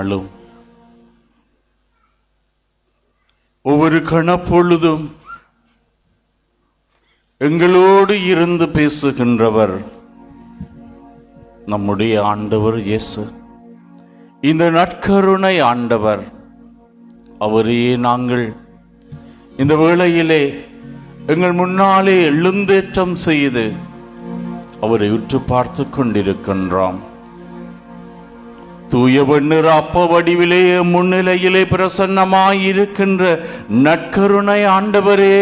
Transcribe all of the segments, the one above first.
நாளும் ஒவ்வொரு கணப்பொழுதும் எங்களோடு இருந்து பேசுகின்றவர் நம்முடைய ஆண்டவர் இயேசு. இந்த நற்கருணை ஆண்டவர், அவரையே நாங்கள் இந்த வேளையிலே எங்கள் முன்னாலே எழுந்தேற்றம் செய்து அவரை உற்று பார்த்து கொண்டிருக்கின்றோம். தூய வெண்ணிற அப்ப வடிவிலே முன்னிலையிலே பிரசன்னமாயிருக்கின்ற நற்கருணை ஆண்டவரே,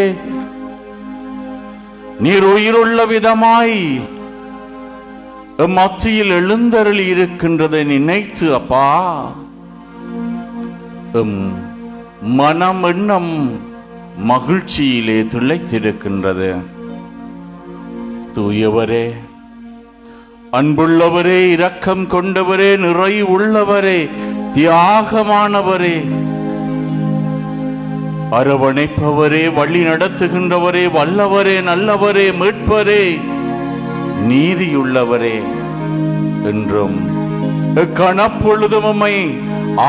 நீர் உயிருள்ள விதமாய் மத்தியில் எழுந்தருளி இருக்கின்றதை நினைத்து அப்பா மனம் எண்ணம் மகிழ்ச்சியிலே திளைத்திருக்கின்றது. தூயவரே, அன்புள்ளவரே, இரக்கம் கொண்டவரே, நிறை உள்ளவரே, தியாகமானவரே, அரவணைப்பவரே, வழி நடத்துகின்றவரே, வல்லவரே, நல்லவரே, மீட்பரே, நீதியுள்ளவரே, என்றும் கணப்பொழுதும் உம்மை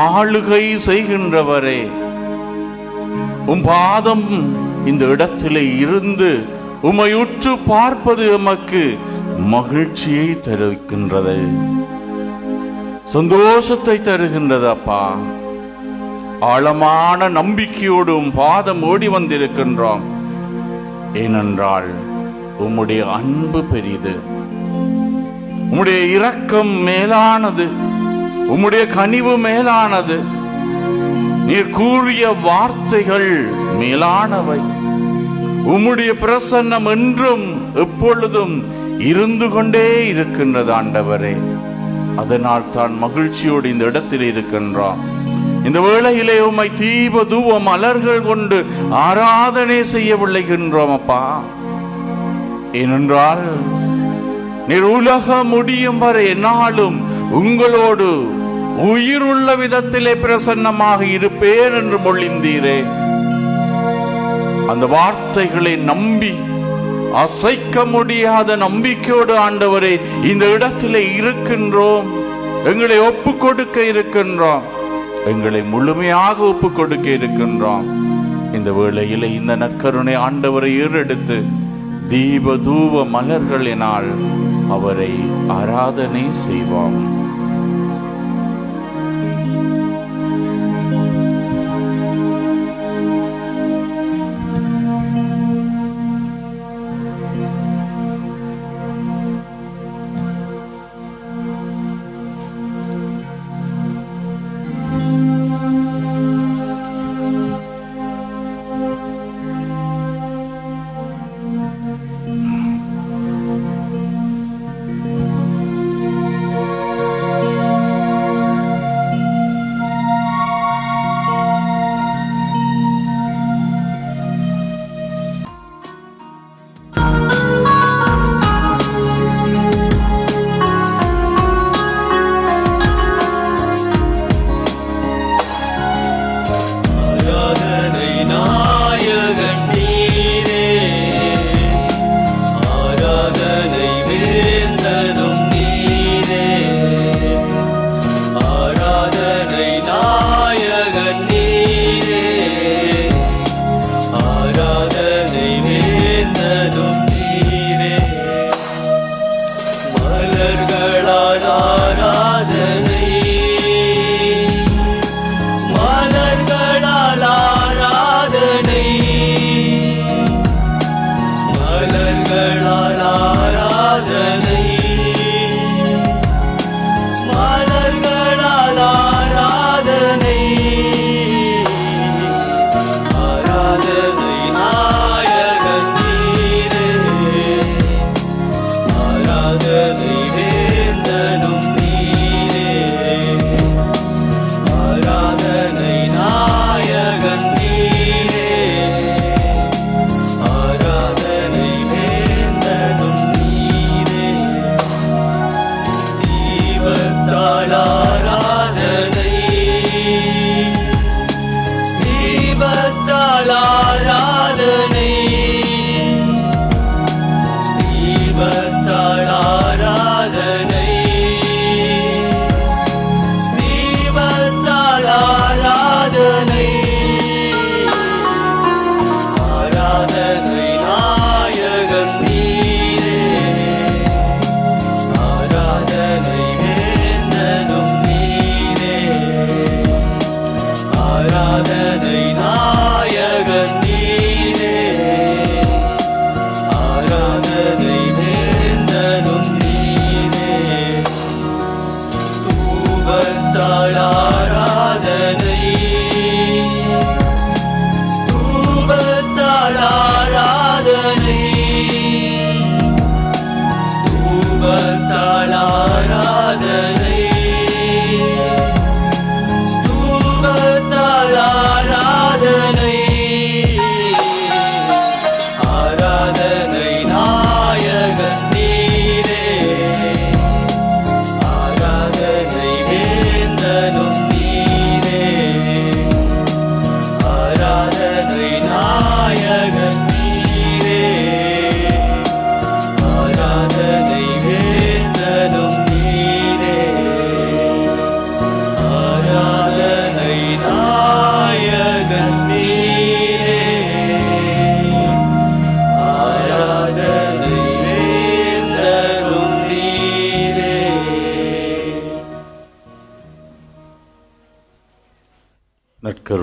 ஆளுகை செய்கின்றவரே, உம் பாதம் இந்த இடத்திலே இருந்து உம்மை உற்று பார்ப்பது எமக்கு மகிழ்ச்சியை தருகின்றது, சந்தோஷத்தை தருகின்றது. அப்பா, ஆழமான நம்பிக்கையோடு உம் பாதம் ஓடி வந்திருக்கின்றோம். ஏனென்றால் உம்முடைய அன்பு பெரிது, உம்முடைய இரக்கம் மேலானது, உம்முடைய கனிவு மேலானது, நீர் கூறிய வார்த்தைகள் மேலானவை. உம்முடைய பிரசன்னம் என்றும் எப்பொழுதும் இருந்து கொண்டே இருக்கின்றது ஆண்டவரே. அதனால் தான் மகிழ்ச்சியோடு இந்த இடத்தில் இருக்கின்றோம். இந்த வேளையிலே உம்மை தீப தூவ மலர்கள் கொண்டு ஆராதனை செய்ய விளைகின்றோம் அப்பா. ஏனென்றால் நீர் உலகம் முடியும் வரை என்னாலும் உங்களோடு உயிருள்ள விதத்திலே பிரசன்னமாக இருப்பேன் என்று மொழிந்தீரே. அந்த வார்த்தைகளை நம்பி அசைக்க முடியாத நம்பிக்கையோடு ஆண்டவரே இந்த இடத்திலே இருக்கின்றோம். எங்களை ஒப்பு கொடுக்க இருக்கின்றோம், எங்களை முழுமையாக ஒப்பு கொடுக்க இருக்கின்றோம். இந்த வேளையிலே இந்த நற்கருணை ஆண்டவரை ஏறெடுத்து தீப தூப மலர்களினால் அவரை ஆராதனை செய்வோம்.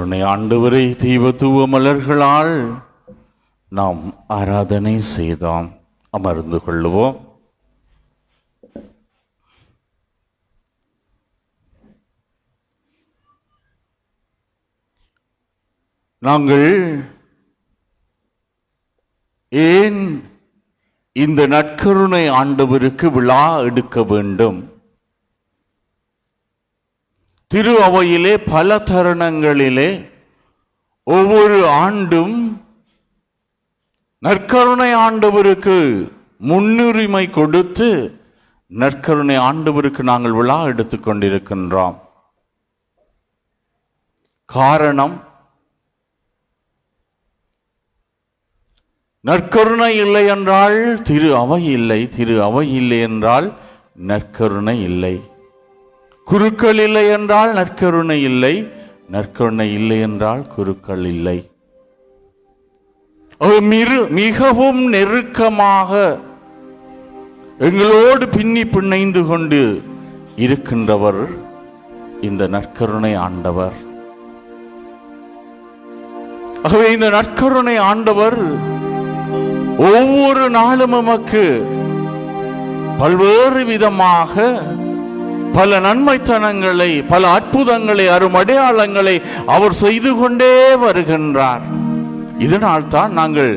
நற்கருணை ஆண்டவரை தீபதூப மலர்களால் நாம் ஆராதனை செய்தோம். அமர்ந்து கொள்ளுவோம். நாங்கள் ஏன் இந்த நற்கருணை ஆண்டவருக்கு விழா எடுக்க வேண்டும்? திரு அவையிலே பல தருணங்களிலே ஒவ்வொரு ஆண்டும் நற்கருணை ஆண்டவருக்கு முன்னுரிமை கொடுத்து நற்கருணை ஆண்டவருக்கு நாங்கள் விழா எடுத்துக் கொண்டிருக்கின்றோம். காரணம், நற்கருணை இல்லை என்றால் திரு அவை இல்லை, திரு அவை இல்லை என்றால் நற்கருணை இல்லை. குருக்கள் இல்லை என்றால் நற்கருணை இல்லை, நற்கருணை இல்லை என்றால் குருக்கள் இல்லை. மிகவும் நெருக்கமாக எங்களோடு பின்னி பிணைந்து கொண்டு இருக்கின்றவர் இந்த நற்கருணை ஆண்டவர். ஆகவே இந்த நற்கருணை ஆண்டவர் ஒவ்வொரு நாளும் நமக்கு பல்வேறு விதமாக பல நன்மைத்தனங்களை, பல அற்புதங்களை, அருமடையாளங்களை அவர் செய்து கொண்டே வருகின்றார். இதனால் தான் நாங்கள்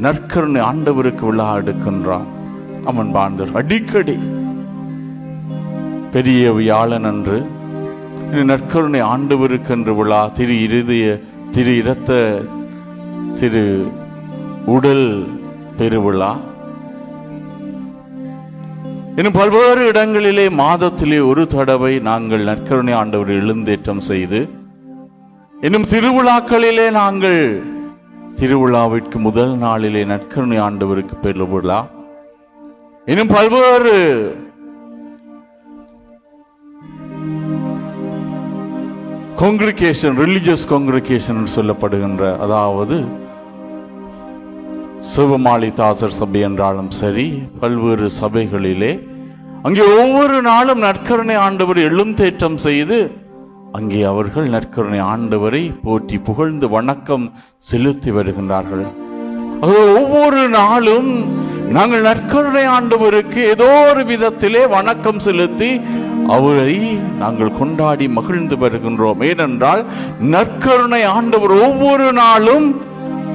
நற்கருணை ஆண்டவருக்கு விழா எடுக்கின்றோம். அமன் பாந்தர் அடிக்கடி பெரிய வியாழன் அன்று நற்கருணை ஆண்டவருக்கு என்று விழா, திரு இருதய, திரு இரத்த, திரு உடல் பெருவிழா இன்னும் பல்வேறு இடங்களிலே மாதத்திலே ஒரு தடவை நாங்கள் நற்கருணை ஆண்டவர் எழுந்தேற்றம் செய்து, இன்னும் திருவிழாக்களிலே நாங்கள் திருவிழாவிற்கு முதல் நாளிலே நற்கருணை ஆண்டவருக்கு பெருவிழா, இன்னும் பல்வேறு காங்கிரிகேஷன், ரிலிஜியஸ் காங்கிரிகேஷன் சொல்லப்படுகின்ற, அதாவது சிவமாளி தாசர் சபை என்றாலும் சரி, பல்வேறு சபைகளிலே அங்கே ஒவ்வொரு நாளும் நற்கருணை ஆண்டவர் எழுந்தேற்றம் செய்து அங்கே அவர்கள் நற்கருணை ஆண்டவரை போற்றி புகழ்ந்து வணக்கம் செலுத்தி வருகின்றார்கள். ஒவ்வொரு நாளும் நாங்கள் நற்கருணை ஆண்டவருக்கு ஏதோ ஒரு விதத்திலே வணக்கம் செலுத்தி அவரை நாங்கள் கொண்டாடி மகிழ்ந்து வருகின்றோம். ஏனென்றால் நற்கருணை ஆண்டவர் ஒவ்வொரு நாளும்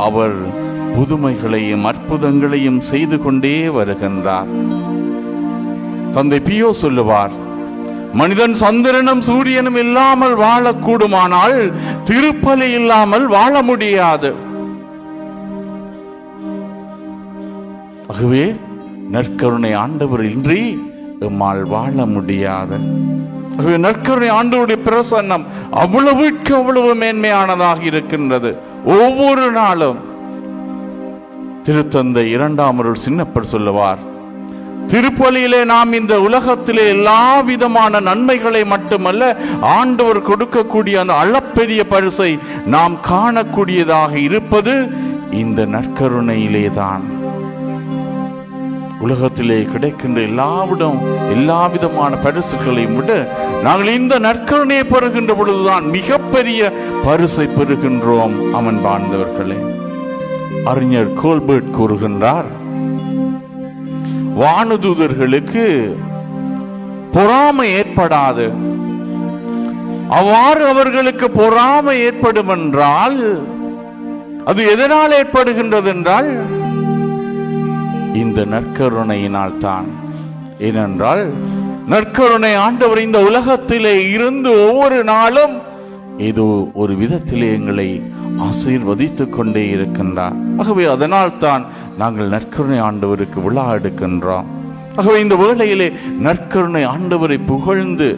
அவர் புதுமைகளையும் அற்புதங்களையும் செய்து கொண்டே வருகின்றார். தந்தை பியோ சொல்லுவார், மனிதன் சந்திரனும் சூரியனும் இல்லாமல் வாழக்கூடுமானால் திருப்பலி இல்லாமல் வாழ முடியாது. ஆகவே நற்கருணை ஆண்டவர் இன்றி எம்மால் வாழ முடியாது. ஆகவே நற்கருணை ஆண்டவருடைய பிரசன்னம் அவ்வளவுக்கு அவ்வளவு மேன்மையானதாக இருக்கின்றது. ஒவ்வொரு நாளும் திருத்தந்தை இரண்டாம் அருள் சின்னப்பர் சொல்லுவார், திருப்பலியிலே நாம் இந்த உலகத்திலே எல்லா விதமான நன்மைகளை மட்டுமல்ல, ஆண்டவர் கொடுக்கக்கூடிய அந்த அளப்பெரிய பரிசை நாம் காணக்கூடியதாக இருப்பது இந்த நற்கருணையிலே தான். உலகத்திலே கிடைக்கின்ற எல்லா விதமான பரிசுகளை விட நாங்கள் இந்த நற்கருணையை பெறுகின்ற பொழுதுதான் மிகப்பெரிய பரிசை பெறுகின்றோம். அமன் வாழ்ந்தவர்களே, அறிஞர் கோல்பர்ட் கூறுகின்றார், வானதூதர்களுக்கு பொறாமை ஏற்படாது. அவ்வாறு அவர்களுக்கு பொறாமை ஏற்படும் என்றால் அது எதனால் ஏற்படுகின்றது என்றால் இந்த நற்கருணையினால் தான். ஏனென்றால் நற்கருணை ஆண்டவர் இந்த உலகத்திலே இருந்து ஒவ்வொரு நாளும் ஏதோ ஒரு விதத்திலே எங்களை ஆசீர்வதித்துக் கொண்டே இருக்கின்றார். ஆகவே அதனால் தான் நாங்கள் நற்கருணை ஆண்டவருக்கு விழா எடுக்கின்றோம். ஆகவே இந்த வேளையிலே நற்கருணை ஆண்டவரை புகழ்ந்து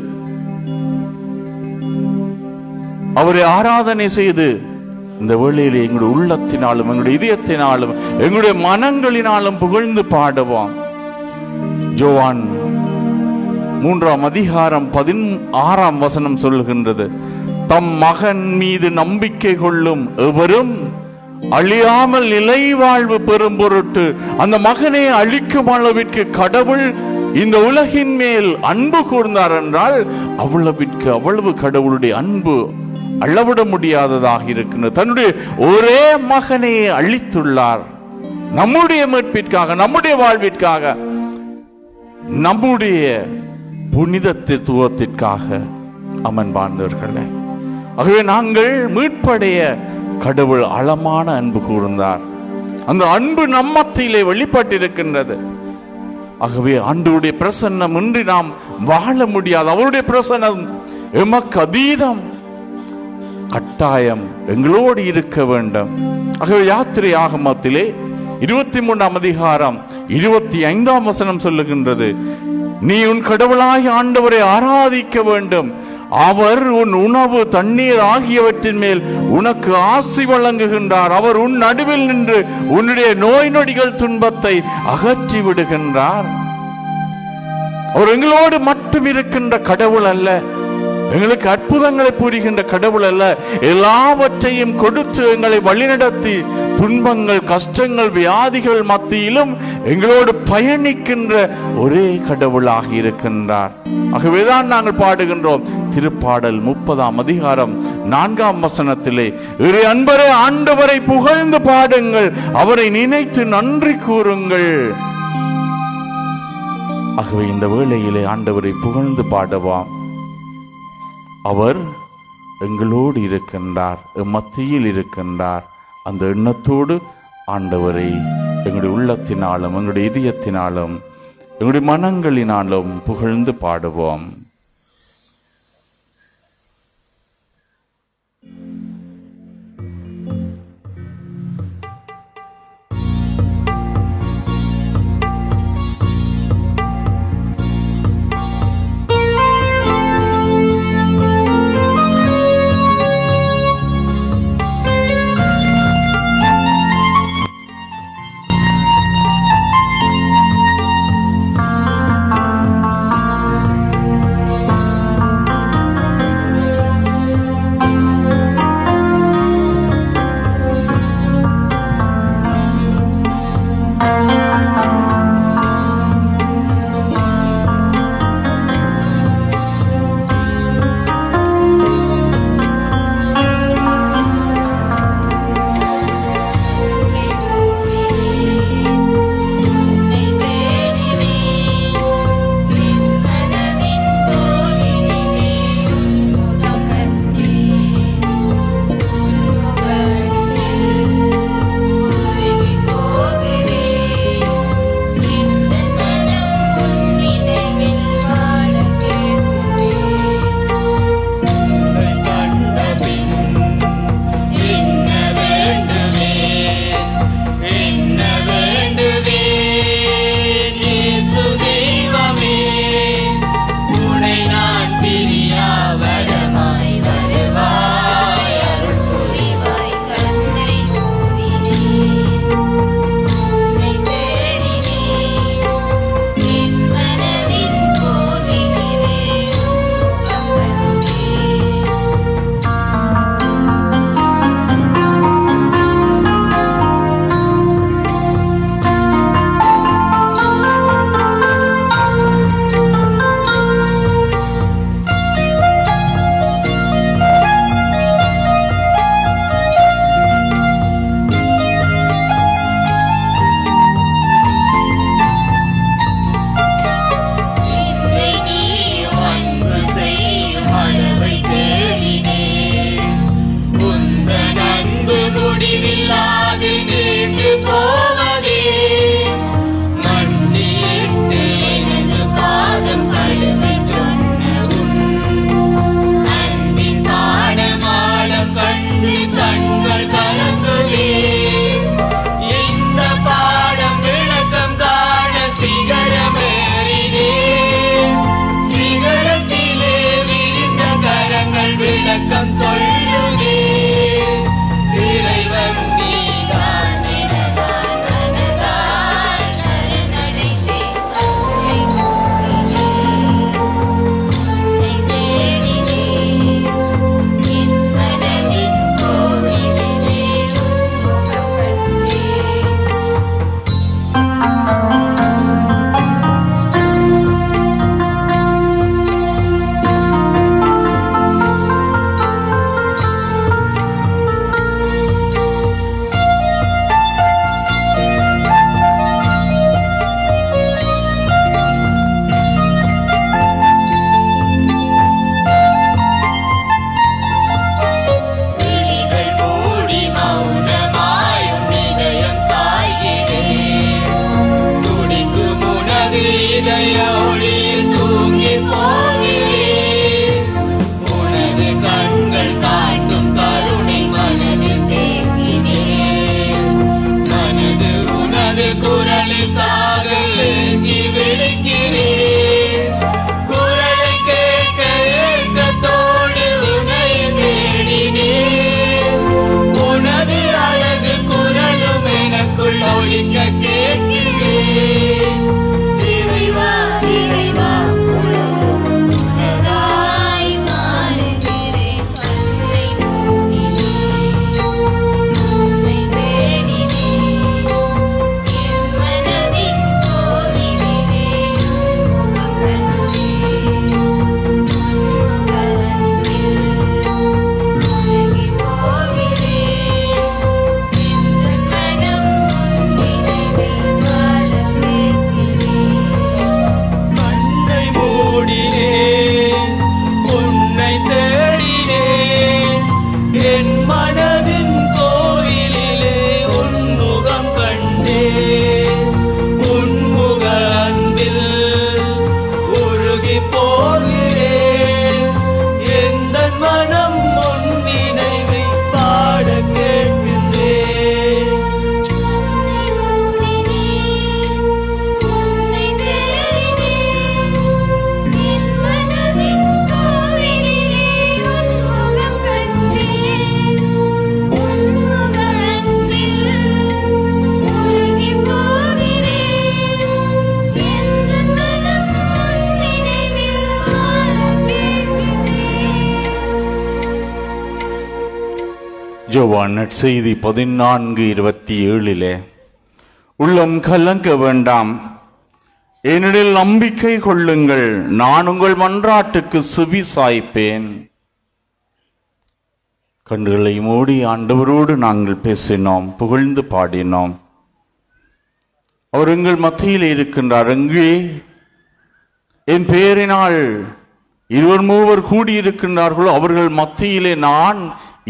அவரை ஆராதனை செய்து இந்த வேளையிலே எங்களுடைய உள்ளத்தினாலும் எங்களுடைய இதயத்தினாலும் எங்களுடைய மனங்களினாலும் புகழ்ந்து பாடுவோம். யோவான் 3ஆம் அதிகாரம் 16ஆம் வசனம் சொல்கின்றது, தம் மகன் மீது நம்பிக்கை கொள்ளும் எவரும் அழியாமல் நிலை வாழ்வு பெறும் பொருட்டு அந்த மகனை அழிக்கும் அளவிற்கு கடவுள் இந்த உலகின் மேல் அன்பு கூர்ந்தார் என்றால் அவ்வளவிற்கு அவ்வளவு கடவுளுடைய அன்பு அளவிட முடியாததாக இருக்கின்றது. தன்னுடைய ஒரே மகனை அளித்துள்ளார். நம்முடைய மீட்பிற்காக, நம்முடைய வாழ்விற்காக, நம்முடைய புனிதத்துவத்திற்காக. அமன்பார்ந்தவர்களே, ஆகவே நாங்கள் மீட்படைய கடவுள் ஆழமான அன்பு கூர்ந்தார். அந்த அன்பு நம்மத்திலே வெளிப்பட்டிருக்கின்றது. ஆகவே ஆண்டவருடைய பிரசன்னம் இன்றி நாம் வாழ முடியாது. அவருடைய பிரசன்னம் எமக்கு அதீதம், கட்டாயம் எங்களோடு இருக்க வேண்டும். ஆகவே யாத்திரை ஆகமத்திலே 23ஆம் அதிகாரம் 25ஆம் வசனம் சொல்லுகின்றது, நீ உன் கடவுளாய் ஆண்டவரை ஆராதிக்க வேண்டும். அவர் உன் உணவு தண்ணீர் ஆகியவற்றின் மேல் உனக்கு ஆசி வழங்குகின்றார். அவர் உன் நடுவில் நின்று உன்னுடைய நோய் நொடிகள் துன்பத்தை அகற்றி விடுகின்றார். அவர் எங்களோடு மட்டும் இருக்கின்ற கடவுள் அல்ல, எங்களுக்கு அற்புதங்களை புரிகின்ற கடவுள் அல்ல, எல்லாவற்றையும் கொடுத்து எங்களை வழிநடத்தி துன்பங்கள், கஷ்டங்கள், வியாதிகள் மத்தியிலும் எங்களோடு பயணிக்கின்ற ஒரே கடவுளாக இருக்கின்றார். ஆகவேதான் நாங்கள் பாடுகின்றோம் திருப்பாடல் 30ஆம் அதிகாரம் 4ஆம் வசனத்திலே, இறை அன்பரே ஆண்டவரை புகழ்ந்து பாடுங்கள், அவரை நினைத்து நன்றி கூறுங்கள். ஆகவே இந்த வேளையிலே ஆண்டவரை புகழ்ந்து பாடுவாம். அவர் எங்களோடு இருக்கின்றார், மத்தியில் இருக்கின்றார். அந்த எண்ணத்தோடு ஆண்டவரை எங்களுடைய உள்ளத்தினாலும், எங்களுடைய இதயத்தினாலும், எங்களுடைய மனங்களினாலும் புகழ்ந்து பாடுவோம். யோவான் நற்செய்தி 14:27 உள்ளம் கலங்க வேண்டாம், என்னில் நம்பிக்கை கொள்ளுங்கள், நான் உங்கள் மன்றாட்டுக்கு செவி சாய்ப்பேன். கண்களை மூடி ஆண்டவரோடு நாங்கள் பேசினோம், புகழ்ந்து பாடினோம். அவர் எங்கள் மத்தியில் இருக்கின்றார். எங்கே என் பெயரினால் இருவர் மூவர் கூடியிருக்கின்றார்களோ அவர்கள் மத்தியிலே நான்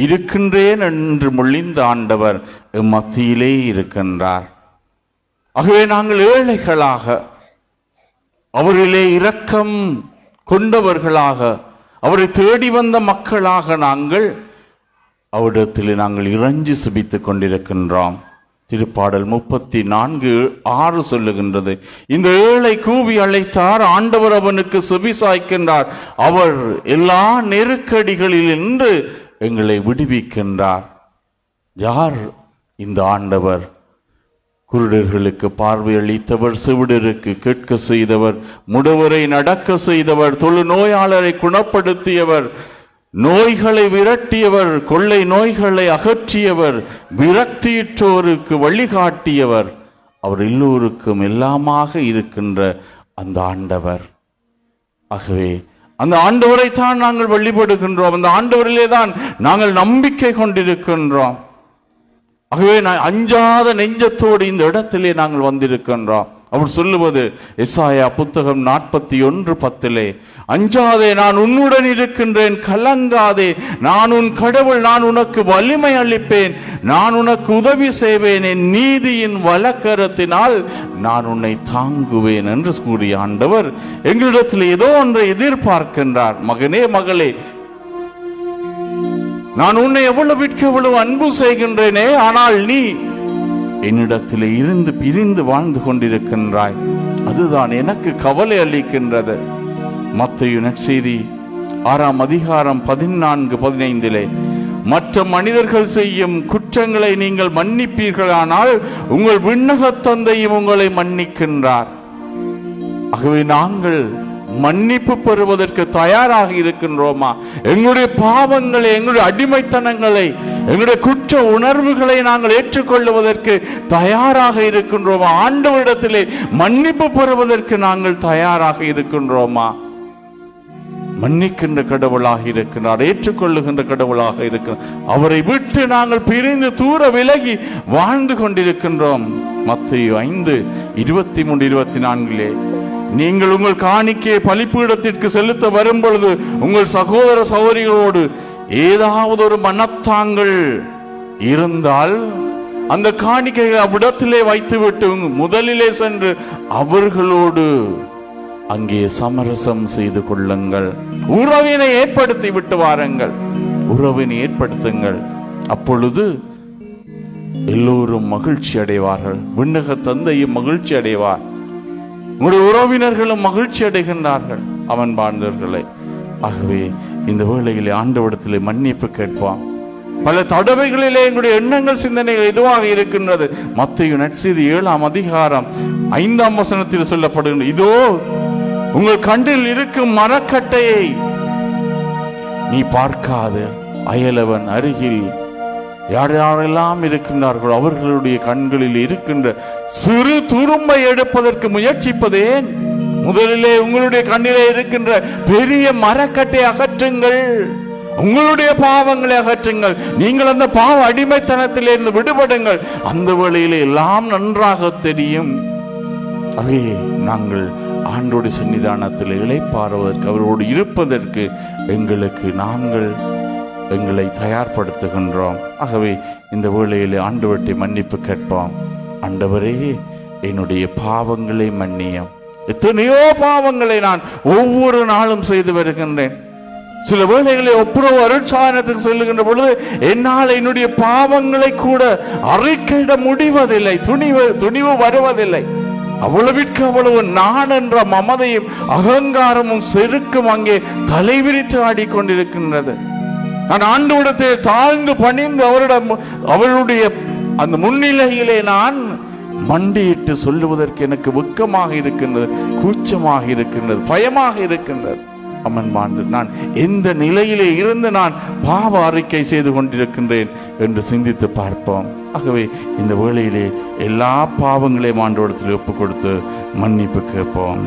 இருக்கின்றேன் என்று மொழிந்த ஆண்டவர் மத்தியிலே இருக்கின்றார். ஆகவே நாங்கள் ஏழைகளாக, அவரிலே இரக்கம் கொண்டவர்களாக, அவரை தேடி வந்த மக்களாக நாங்கள் அவரிடத்தில் நாங்கள் இறைஞ்சி சுபித்துக் கொண்டிருக்கின்றோம். திருப்பாடல் 34:6 சொல்லுகின்றது, இந்த ஏழை கூவி அழைத்தார், ஆண்டவர் அவனுக்கு செவி சாய்க்கின்றார், அவர் எல்லா நெருக்கடிகளில் நின்று எங்களை விடுவிக்கின்றார். யார் இந்த ஆண்டவர்? குருடர்களுக்கு பார்வை அளித்தவர், செவிடருக்கு கேட்க செய்தவர், முடவரை நடக்க செய்தவர், தொழுநோயாளரை குணப்படுத்தியவர், நோய்களை விரட்டியவர், கொள்ளை நோய்களை அகற்றியவர், விரக்தியுற்றோருக்கு வழிகாட்டியவர், அவர் எல்லோருக்கும் எல்லாமாக இருக்கின்ற அந்த ஆண்டவர். ஆகவே அந்த ஆண்டவரை தான் நாங்கள் வழிபடுகின்றோம், அந்த ஆண்டவரிலே தான் நாங்கள் நம்பிக்கை கொண்டிருக்கின்றோம். ஆகவே அஞ்சாத நெஞ்சத்தோடு இந்த இடத்திலே நாங்கள் வந்திருக்கின்றோம். அவர் சொல்லுவது எசாயா புத்தகம் 41:10, அஞ்சாதே, நான் உன்னுடன் இருக்கின்றேன், கலங்காதே, நான் உன் கடவுள், நான் உனக்கு வலிமை அளிப்பேன், நான் உனக்கு உதவி செய்வேன், என் நீதியின் வலக்கரத்தினால் நான் உன்னை தாங்குவேன் என்று கூறிய ஆண்டவர் எங்களிடத்தில் ஏதோ ஒன்றை எதிர்பார்க்கின்றார். மகனே, மகளே, நான் உன்னை எவ்வளவு அன்பு செய்கின்றேனே, ஆனால் நீ என்னிடத்திலே இருந்து பிரிந்து வாழ்ந்து கொண்டிருக்கின்றாய். அதுதான் எனக்கு கவலை அளிக்கின்றது. மத்தேயு நற்செய்தி 6:14-15 மற்ற மனிதர்கள் செய்யும் குற்றங்களை நீங்கள் மன்னிப்பீர்களானால் உங்கள் விண்ணக தந்தையும் உங்களை மன்னிக்கின்றார். ஆகவே நாங்கள் மன்னிப்பு பெறுவதற்கு தயாராக இருக்கின்றோமா? எங்களுடைய பாவங்களை, எங்களுடைய அடிமைத்தனங்களை, எங்களுடைய குற்ற உணர்வுகளை நாங்கள் ஏற்றுக்கொள்வதற்கு தயாராக இருக்கின்றோமா? ஆண்டவரிடத்திலே மன்னிப்பு பெறுவதற்கு நாங்கள் தயாராக இருக்கின்றோமா? மன்னிக்கின்ற கடவுளாக இருக்கிறார், ஏற்றுக்கொள்ளுகின்ற கடவுளாக இருக்கிறார். அவரை விட்டு நாங்கள் பிரிந்து தூர விலகி வாழ்ந்து கொண்டிருக்கின்றோம். மத்தேயு 5:23-24 நீங்கள் உங்கள் காணிக்கையை பலிபீடத்திற்கு செலுத்த வரும் பொழுது உங்கள் சகோதர சகோதரிகளோடு ஏதாவது ஒரு மனத்தாங்கள் இருந்தால் அந்த காணிக்கையை அவ்விடத்திலே வைத்துவிட்டு முதலிலே சென்று அவர்களோடு அங்கே சமரசம் செய்து கொள்ளுங்கள். உறவினை ஏற்படுத்தி விட்டு வாருங்கள், உறவினை ஏற்படுத்துங்கள். அப்பொழுது எல்லோரும் மகிழ்ச்சி அடைவார்கள், விண்ணக தந்தையும் மகிழ்ச்சி அடைவார், உங்களுடைய உறவினர்களும் மகிழ்ச்சி அடைகின்றார்கள் அவன் வாழ்ந்தவர்களை. ஆகவே இந்த வேளையிலே ஆண்டவரிடத்திலே மன்னிப்பு கேட்போம். பல தடவைகளிலே எங்களுடைய எண்ணங்கள் சிந்தனைகள் எதுவாக இருக்கின்றது. மத்தேயு நற்செய்தி 7ஆம் அதிகாரம் 5ஆம் வசனத்தில் சொல்லப்படுகின்ற, இதோ உங்கள் கண்ணில் இருக்கும் மரக்கட்டையை நீ பார்க்காத அயலவன் அருகில் யார் யாரெல்லாம் இருக்கின்றார்களோ அவர்களுடைய கண்களில் இருக்கின்ற சிறு துரும்பை எடுப்பதற்கு முயற்சிப்பதேன்? முதலிலே உங்களுடைய கண்ணிலே இருக்கின்ற பெரிய மரக்கட்டை அகற்றுங்கள், உங்களுடைய பாவங்களை அகற்றுங்கள், நீங்கள் அந்த பாவ அடிமைத்தனத்திலே இருந்து விடுபடுங்கள். அந்த வேளையிலே எல்லாம் நன்றாக தெரியும். ஆகவே நாங்கள் ஆண்டோடு சன்னிதானத்தில் இளைப்பாறுவதற்கு, அவரோடு இருப்பதற்கு நாங்கள் எங்களை தயார்படுத்துகின்றோம். ஆகவே இந்த வேளையிலே ஆண்டவர்கிட்ட மன்னிப்பு கேட்போம். ஆண்டவரே, என்னுடைய பாவங்களை மன்னியும். எத்தனையோ பாவங்களை நான் ஒவ்வொரு நாளும் செய்து வருகின்றேன். சில வேளைகளை ஒப்புரவு அருட்சாதனத்துக்கு செல்லுகின்ற பொழுது என்னால் என்னுடைய பாவங்களை கூட அறிக்கையிட முடிவதில்லை, துணிவு வருவதில்லை. அவ்வளவிற்கு அவ்வளவு நான் என்ற மமதையும் அகங்காரமும் செருக்கும் அங்கே தலைவிரித்து ஆடிக்கொண்டிருக்கின்றது. நான் ஆண்டவரிடத்தை தாழ்ந்து பணிந்து அவருடைய அந்த முன்னிலையிலே நான் மண்டியிட்டு சொல்லுவதற்கு எனக்கு வெட்கமாக இருக்கின்றது, கூச்சமாக இருக்கின்றது, பயமாக இருக்கின்றது. அம்மன்பாண்டு, நான் எந்த நிலையிலே இருந்து நான் பாவ அறிக்கை செய்து கொண்டிருக்கின்றேன் என்று சிந்தித்து பார்ப்போம். ஆகவே இந்த வேளையிலே எல்லா பாவங்களையும் ஆண்டவரிடத்தில் ஒப்புக் கொடுத்து மன்னிப்பு கேட்போம்.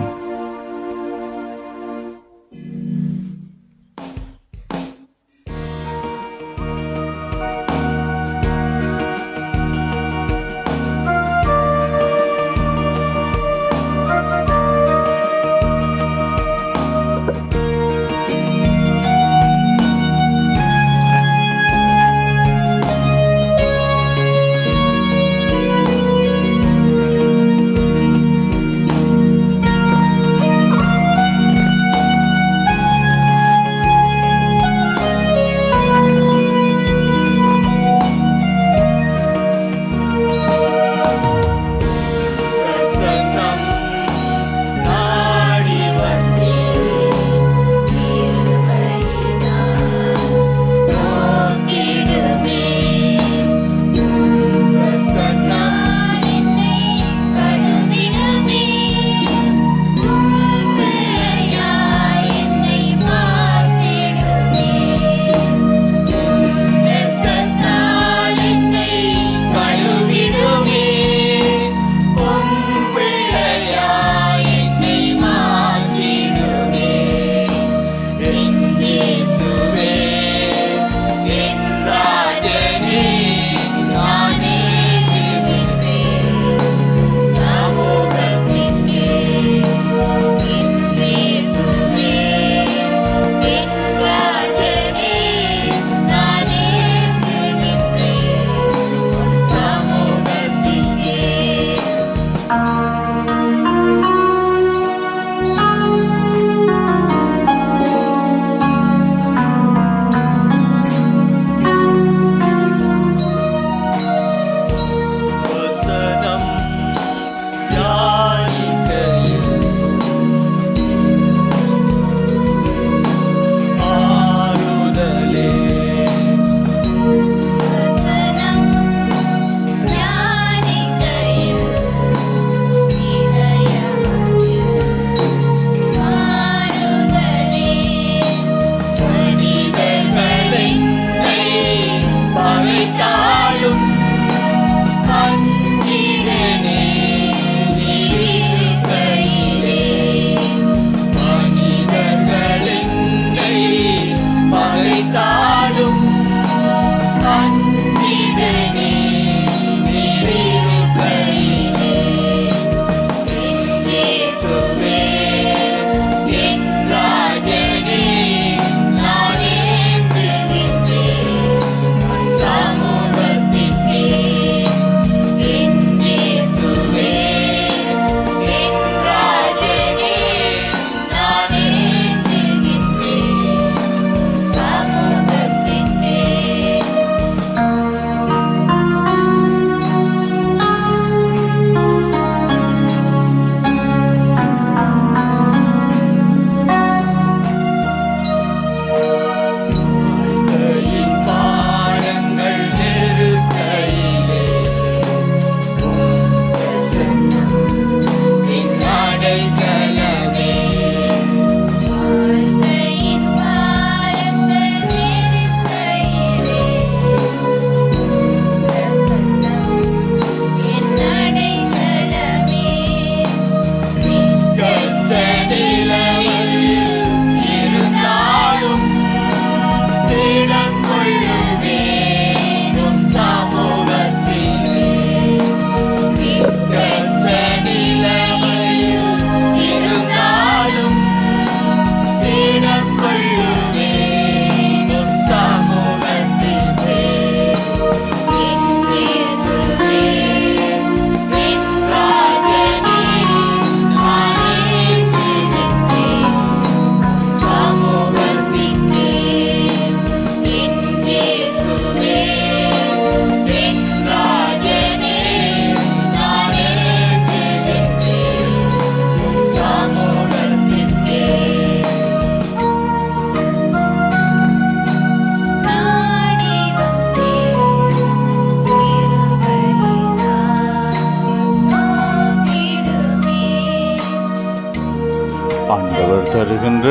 ஆண்டவர் தருகின்ற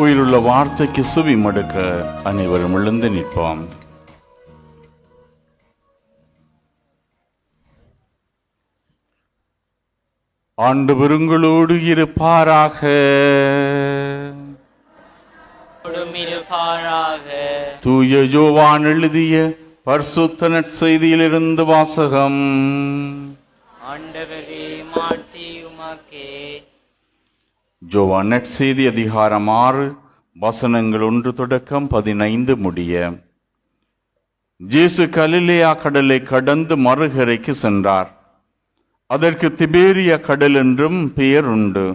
உயிருள்ள வார்த்தைக்கு செவி மடுக்க அனைவரும் எழுந்து நிற்போம். ஆண்டவர் உங்களோடு இருப்பாராக. தூய யோவான் எழுதிய பரிசுத்த நற்செய்தியிலிருந்து வாசகம். ஆண்டவரே, மாட்சி உமக்கே. யோவான் நற்செய்தி அதிகாரம் 6 வசனங்கள் 1 தொடக்கம் 15 முடிய. இயேசு கலிலேயா கடலை கடந்து மறுகரைக்கு சென்றார். அதற்கு திபேரிய கடல் என்றும் பெயர் உண்டு.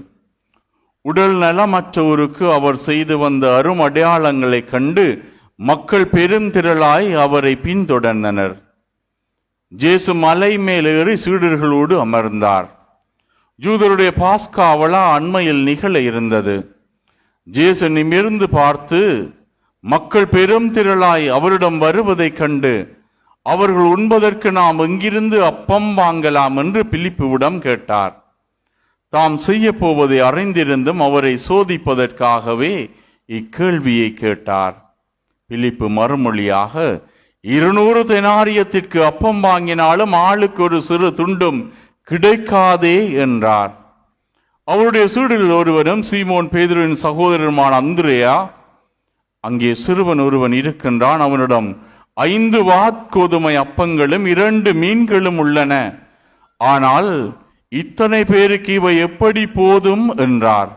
உடல் நலமற்றோருக்கு அவர் செய்து வந்த அரும் அடையாளங்களை கண்டு மக்கள் பெருந்திரளாய் அவரை பின்தொடர்ந்தனர். இயேசு மலை மேலேறி சீடர்களோடு அமர்ந்தார். யூதருடைய பாஸ்கா விழா அண்மையில் நிகழ இருந்தது. இயேசு நிமிர்ந்து பார்த்து மக்கள் பெரும் திரளாய் அவரிடம் வருவதைக் கண்டு, அவர்கள் உண்பதற்கு நாம் எங்கிருந்து அப்பம் வாங்கலாம் என்று பிலிப்புவிடம் கேட்டார். தாம் செய்ய போவதை அறிந்திருந்தும் அவரை சோதிப்பதற்காகவே இக்கேள்வியை கேட்டார். பிலிப்பு மறுமொழியாக, 200 தெனாரியத்திற்கு அப்பம் வாங்கினாலும் ஆளுக்கு ஒரு சிறு துண்டும் கிடைக்காதே என்றார். அவருடைய சீடரில் ஒருவரும் சீமோன் பேதுருவின் சகோதரருமான அந்திரேயா, அங்கே சிறுவன் ஒருவன் இருக்கின்றான், அவனிடம் 5 வாற்கோதுமை அப்பங்களும் 2 மீன்களும் உள்ளன, ஆனால் இத்தனை பேருக்கு இவை எப்படி போதும் என்றார்.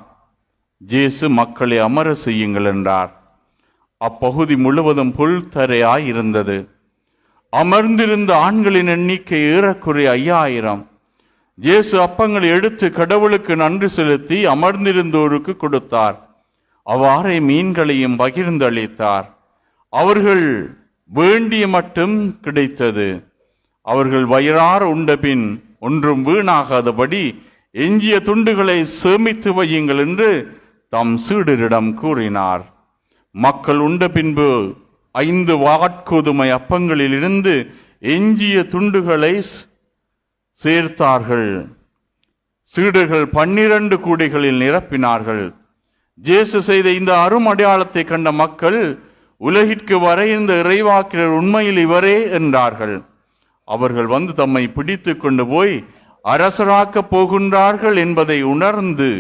இயேசு மக்களை அமர செய்யுங்கள் என்றார். அப்பகுதி முழுவதும் புல் தரையாய் இருந்தது. அமர்ந்திருந்த ஆண்களின் எண்ணிக்கை ஏறக்குறைய 5000. இயேசு அப்பங்களை எடுத்து கடவுளுக்கு நன்றி செலுத்தி அமர்ந்திருந்தோருக்கு கொடுத்தார். அவ்வாறே மீன்களையும் பகிர்ந்தளித்தார். அவர்கள் வேண்டிய மட்டும் கிடைத்தது. அவர்கள் வயிறார உண்டபின் ஒன்றும் வீணாகாதபடி எஞ்சிய துண்டுகளை சேமித்து வையுங்கள் என்று தம் சீடரிடம் கூறினார். மக்கள் உண்ட பின்பு 5 வாற்கோதுமை அப்பங்களில் இருந்து எஞ்சிய துண்டுகளை சேர்த்தார்கள். சீடர்கள் 12 கூடைகளில் நிரப்பினார்கள். இயேசு செய்த இந்த அரும் அடையாளத்தை கண்ட மக்கள், உலகிற்கு வர இந்த இறைவாக்கினர் உண்மையில் இவரே என்றார்கள். அவர்கள் வந்து தம்மை பிடித்து கொண்டு போய் அரசராக்கப் போகின்றார்கள் என்பதை உணர்ந்து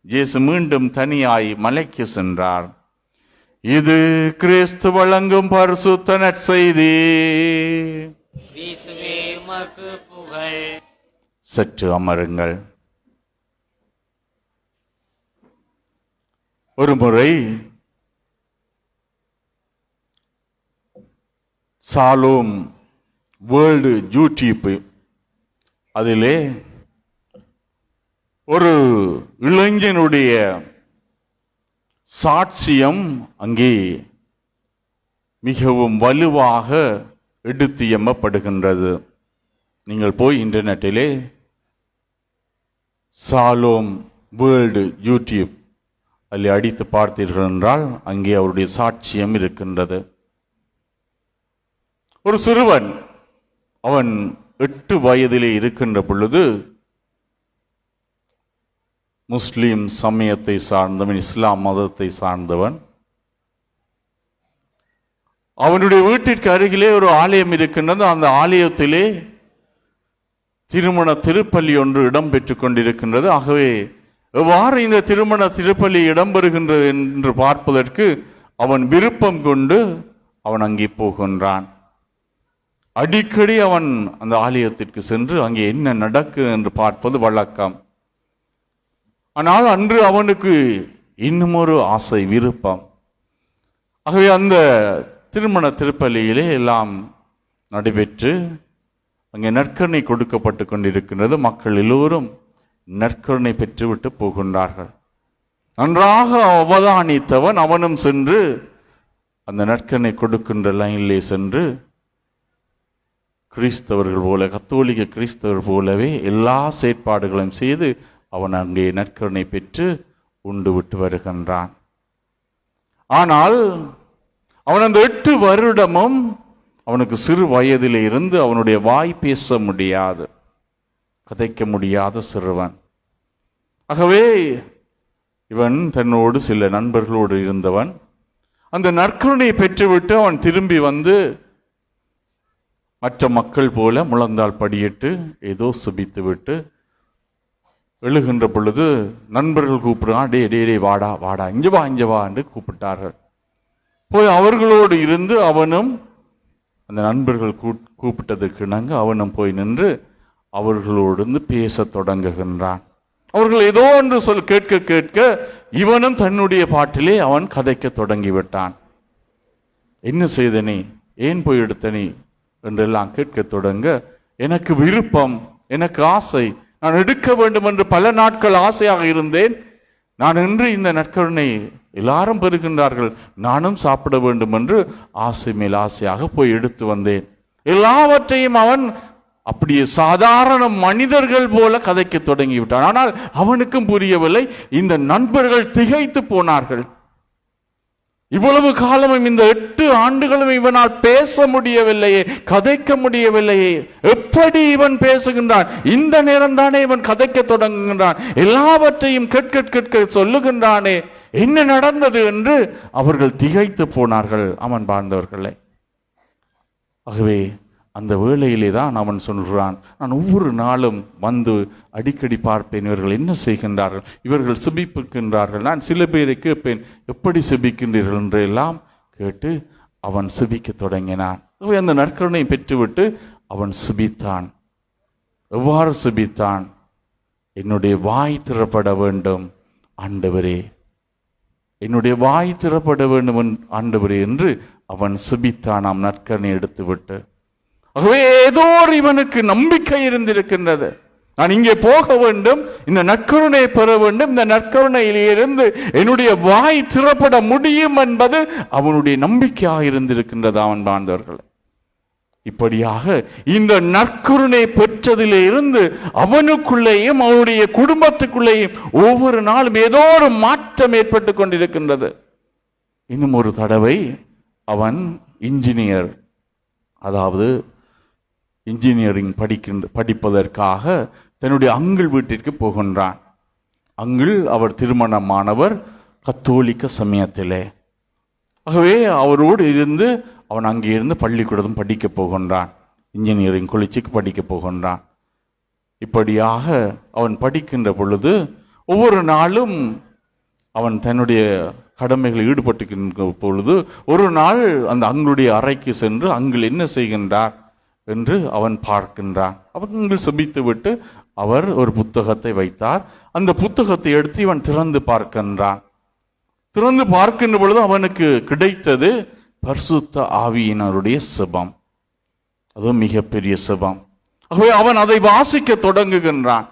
இயேசு மீண்டும் தனியாய் மலைக்கு சென்றார். இது கிறிஸ்து வழங்கும் பரிசுத்த நற்செய்தி. சற்று அமருங்கள். ஒருமுறை சாலோம் வேர்ல்டு யூடியூப் அதிலே ஒரு இளைஞனுடைய சாட்சியம் அங்கே மிகவும் வலுவாக எடுத்து எம்பப்படுகின்றது. நீங்கள் போய் இன்டர்நெட்டிலே சாலோம் வேர்ல்டு யூடியூப் அதில் அடித்து பார்த்தீர்கள் என்றால் அங்கே அவருடைய சாட்சியம் இருக்கின்றது. ஒரு சிறுவன், அவன் 8 வயதிலே இருக்கின்ற பொழுது முஸ்லிம் சமயத்தை சார்ந்தவன், இஸ்லாம் மதத்தை சார்ந்தவன். அவனுடைய வீட்டிற்கு அருகிலே ஒரு ஆலயம் இருக்கின்றது. அந்த ஆலயத்திலே திருமண திருப்பலி ஒன்று இடம்பெற்றுக் கொண்டிருக்கின்றது. ஆகவே எவ்வாறு இந்த திருமண திருப்பலி இடம்பெறுகின்றது என்று பார்ப்பதற்கு அவன் விருப்பம் கொண்டு அவன் அங்கே போகின்றான். அடிக்கடி அவன் அந்த ஆலயத்திற்கு சென்று அங்கே என்ன நடக்குது என்று பார்ப்பது வழக்கம். ஆனால் அன்று அவனுக்கு இன்னும் ஒரு ஆசை, விருப்பம். ஆகவே அந்த திருமண திருப்பலியிலே எல்லாம் நடைபெற்று அங்கே நற்கருணை கொடுக்கப்பட்டு கொண்டிருக்கின்றது. மக்கள் எல்லோரும் நற்கருணை பெற்றுவிட்டு போகின்றார்கள். நன்றாக அவதானித்தவன் அவனும் சென்று அந்த நற்கருணை கொடுக்கின்ற லைனிலே சென்று கிறிஸ்தவர்கள் போல, கத்தோலிக்க கிறிஸ்தவர் போலவே எல்லா செயற்பாடுகளையும் செய்து அவன் அங்கே நற்கருணை பெற்று உண்டு விட்டு வருகின்றான். ஆனால் அவன் அந்த 8 வருடமும் அவனுக்கு சிறு வயதிலே இருந்து அவனுடைய வாய் பேச முடியாது, கதைக்க முடியாத சிறுவன். ஆகவே இவன் தன்னோடு சில நண்பர்களோடு இருந்தவன். அந்த நற்கருணையை பெற்றுவிட்டு அவன் திரும்பி வந்து மற்ற மக்கள் போல முழந்தால் படியிட்டு ஏதோ சுபித்து விட்டு எழுகின்ற பொழுது நண்பர்கள் கூப்பிடுறான், டே டே டே வாடா வாடா, இங்க வா என்று கூப்பிட்டார்கள். போய் அவர்களோடு இருந்து அவனும் அந்த நண்பர்கள் கூப்பிட்டதற்கு இணங்க அவனும் போய் நின்று அவர்களோடு பேச தொடங்குகின்றான். அவர்கள் ஏதோ ஒன்று கேட்க கேட்க இவனும் தன்னுடைய பாட்டிலே அவன் கதைக்க தொடங்கிவிட்டான். என்ன செய்த நீ, ஏன் போய் எடுத்த நீ என்றெல்லாம் கேட்க தொடங்க, எனக்கு விருப்பம், எனக்கு ஆசை, நான் எடுக்க வேண்டும் என்று பல நாட்கள் ஆசையாக இருந்தேன். நான் இன்று இந்த நற்கருணை எல்லாரும் பெறுகின்றார்கள், நானும் சாப்பிட வேண்டும் என்று ஆசை மேல் ஆசையாக போய் எடுத்து வந்தேன். எல்லாவற்றையும் அவன் அப்படியே சாதாரண மனிதர்கள் போல கதைக்க தொடங்கிவிட்டான். ஆனால் அவனுக்கும் புரியவில்லை. இந்த நண்பர்கள் திகைத்து போனார்கள். இவ்வளவு காலமும் இந்த 8 ஆண்டுகளும் இவனால் பேச முடியவில்லையே, கதைக்க முடியவில்லையே, எப்படி இவன் பேசுகின்றான்? இந்த நேரம் தானே இவன் கதைக்க தொடங்குகின்றான், எல்லாவற்றையும் கேட்க சொல்லுகின்றானே, என்ன நடந்தது என்று அவர்கள் திகைத்து போனார்கள். அவன் வாழ்ந்தவர்களை. ஆகவே அந்த வேளையிலே தான் அவன் சொல்கிறான், நான் ஒவ்வொரு நாளும் வந்து அடிக்கடி பார்ப்பேன், இவர்கள் என்ன செய்கின்றார்கள், இவர்கள் செபிக்கின்றார்கள். நான் சில பேரை கேட்பேன், எப்படி செபிக்கின்றீர்கள் என்று எல்லாம் கேட்டு அவன் செபிக்க தொடங்கினான். அந்த நற்கருணை பெற்றுவிட்டு அவன் செபித்தான். எவ்வாறு செபித்தான்? என்னுடைய வாய் திறப்பட வேண்டும் ஆண்டவரே, என்னுடைய வாய் திறப்பட வேண்டும் ஆண்டவரே என்று அவன் செபித்தான். நாம் நற்கருணை எடுத்துவிட்டு. ஆகவே ஏதோ இவனுக்கு நம்பிக்கை இருந்திருக்கின்றது. நான் இங்கே போக வேண்டும், இந்த நற்கருணை பெற வேண்டும், இந்த நற்கருணையிலிருந்து என்னுடைய வாய் திறப்பட முடியும் என்பது அவனுடைய நம்பிக்கையாக இருந்திருக்கின்றது. அவன் வாழ்ந்தவர்கள் இப்படியாக இந்த நற்கருணை பெற்றதிலே இருந்து அவனுக்குள்ளேயும் அவனுடைய குடும்பத்துக்குள்ளேயும் ஒவ்வொரு நாளும் ஏதோ ஒரு மாற்றம் ஏற்பட்டு கொண்டிருக்கின்றது. இன்னும் ஒரு தடவை அவன் இன்ஜினியர், அதாவது இன்ஜினியரிங் படிப்பதற்காக தன்னுடைய அங்கிள் வீட்டிற்கு போகின்றான். அங்கிள் அவர் திருமணமானவர் கத்தோலிக்க சமயத்திலே. ஆகவே அவரோடு இருந்து அவன் அங்கே இருந்து பள்ளிக்கூடம் படிக்க போகின்றான். இன்ஜினியரிங் காலேஜுக்கு படிக்க போகின்றான். இப்படியாக அவன் படிக்கின்ற பொழுது ஒவ்வொரு நாளும் அவன் தன்னுடைய கடமைகளில் ஈடுபட்டுக்கின்ற பொழுது ஒரு நாள் அந்த அங்களுடைய அறைக்கு சென்று அங்கிள் என்ன செய்கின்றார் என்று அவன் பார்க்கின்றான். அவன் செபித்து விட்டு அவர் ஒரு புத்தகத்தை வைத்தார். அந்த புத்தகத்தை எடுத்து இவன் திறந்து பார்க்கின்றான். திறந்து பார்க்கின்ற பொழுது அவனுக்கு கிடைத்தது பரிசுத்த ஆவியினருடைய செபம். அது மிகப்பெரிய செபம். ஆகவே அவன் அதை வாசிக்க தொடங்குகின்றான்.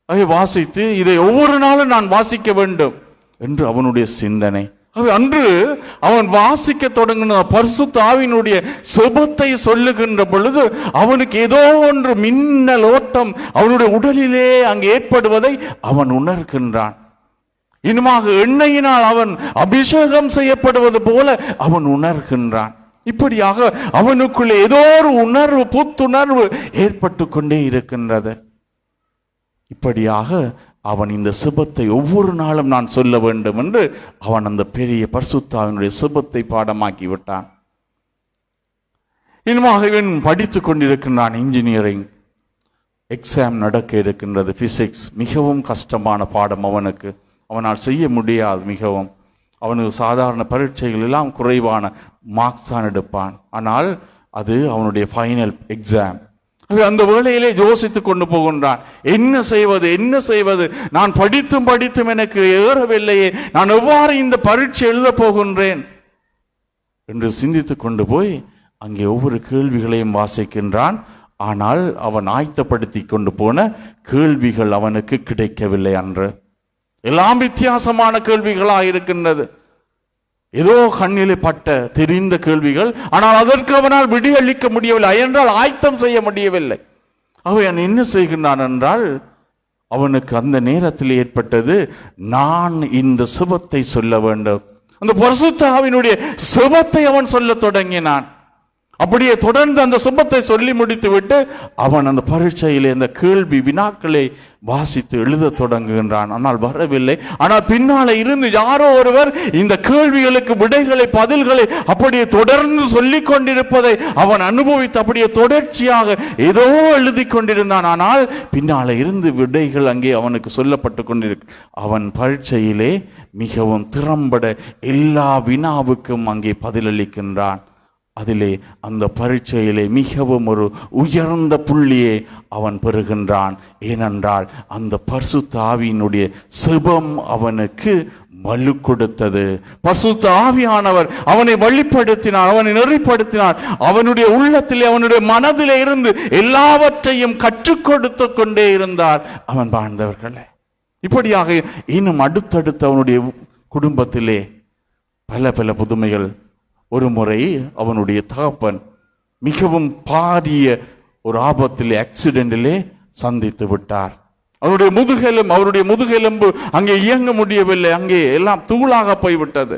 அதை வாசித்து இதை ஒவ்வொரு நாளும் நான் வாசிக்க வேண்டும் என்று அவனுடைய சிந்தனை. அன்று அவன் வாசிக்க தொடங்கின பரிசுத்த ஆவியினுடைய செபத்தை சொல்லுகின்ற பொழுது அவனுக்கு ஏதோ ஒன்று மின்னல் ஓட்டம் அவனுடைய உடலிலே அங்கே ஏற்படுவதை அவன் உணர்கின்றான். இனிமாக எண்ணெயினால் அவன் அபிஷேகம் செய்யப்படுவது போல அவன் உணர்கின்றான். இப்படியாக அவனுக்குள்ளே ஏதோ ஒரு உணர்வு, புத்துணர்வு ஏற்பட்டு கொண்டே இருக்கின்றது. இப்படியாக அவன் இந்த செபத்தை ஒவ்வொரு நாளும் நான் சொல்ல வேண்டும் என்று அவன் அந்த பெரிய பரிசுத்த ஆவியினுடைய செபத்தை பாடமாக்கி விட்டான். இனிமாக இவன் படித்துக் கொண்டிருக்கின்றான். இன்ஜினியரிங் எக்ஸாம் நடக்க இருக்கின்றது. பிசிக்ஸ் மிகவும் கஷ்டமான பாடம் அவனுக்கு. அவனால் செய்ய முடியாது. மிகவும் அவனுக்கு சாதாரண பரீட்சைகள் எல்லாம் குறைவான மார்க்ஸ் தான் எடுப்பான். ஆனால் அது அவனுடைய ஃபைனல் எக்ஸாம். அந்த வேளையிலே யோசித்துக் கொண்டு போகின்றான். என்ன செய்வது, நான் படித்தும் எனக்கு ஏறவில்லையே, நான் எவ்வாறு இந்த பரீட்சை எழுத போகின்றேன் என்று சிந்தித்துக் கொண்டு போய் அங்கே ஒவ்வொரு கேள்விகளையும் வாசிக்கின்றான். ஆனால் அவன் ஆயத்தப்படுத்தி கொண்டு போன கேள்விகள் அவனுக்கு கிடைக்கவில்லை. அன்று எல்லாம் வித்தியாசமான கேள்விகளாக இருக்கின்றது. ஏதோ கண்ணிலே பட்ட தெரிந்த கேள்விகள். ஆனால் அதற்கு அவனால் விடியளிக்க முடியவில்லை, என்றால் ஆயத்தம் செய்ய முடியவில்லை. அவன் என்ன செய்கின்றான் என்றால், அவனுக்கு அந்த நேரத்தில் ஏற்பட்டது, நான் இந்த செபத்தை சொல்ல வேண்டும். அந்த பரிசுத்த ஆவியினுடைய செபத்தை அவன் சொல்ல தொடங்கினான். அப்படியே தொடர்ந்து அந்த சுபத்தை சொல்லி முடித்து விட்டு அவன் அந்த பரீட்சையிலே அந்த கேள்வி வினாக்களை வாசித்து எழுத தொடங்குகின்றான். ஆனால் வரவில்லை. ஆனால் பின்னாலே இருந்து யாரோ ஒருவர் இந்த கேள்விகளுக்கு விடைகளை பதில்களை அப்படியே தொடர்ந்து சொல்லிக் கொண்டிருப்பதை அவன் அனுபவித்து அப்படியே தொடர்ச்சியாக ஏதோ எழுதி கொண்டிருந்தான். ஆனால் பின்னாலே இருந்து விடைகள் அங்கே அவனுக்கு சொல்லப்பட்டு கொண்டிருக்கு. அவன் பரீட்சையிலே மிகவும் திறம்பட எல்லா வினாவுக்கும் அங்கே பதிலளிக்கின்றான். அதிலே அந்த பரீட்சையிலே மிகவும் ஒரு உயர்ந்த புள்ளியை அவன் பெறுகின்றான். ஏனென்றால் அந்த பரிசுத்த ஆவியினுடைய செபம் அவனுக்கு வலு கொடுத்தது. பரிசுத்த ஆவியானவர் அவனை வழிப்படுத்தினார், அவனை நெறிப்படுத்தினார். அவனுடைய உள்ளத்திலே அவனுடைய மனதிலே இருந்து எல்லாவற்றையும் கற்றுக் கொடுத்து கொண்டே இருந்தார். அவன் வாழ்ந்தவர்களே இப்படியாக இன்னும் அடுத்தடுத்து அவனுடைய குடும்பத்திலே பல பல புதுமைகள். ஒரு முறை அவனுடைய தகப்பன் மிகவும் பாரிய ஒரு ஆபத்திலே ஆக்சிடென்டிலே சந்தித்து விட்டார். அவருடைய முதுகெலும்பு அங்கே இயங்க முடியவில்லை. அங்கே எல்லாம் தூளாக போய்விட்டது.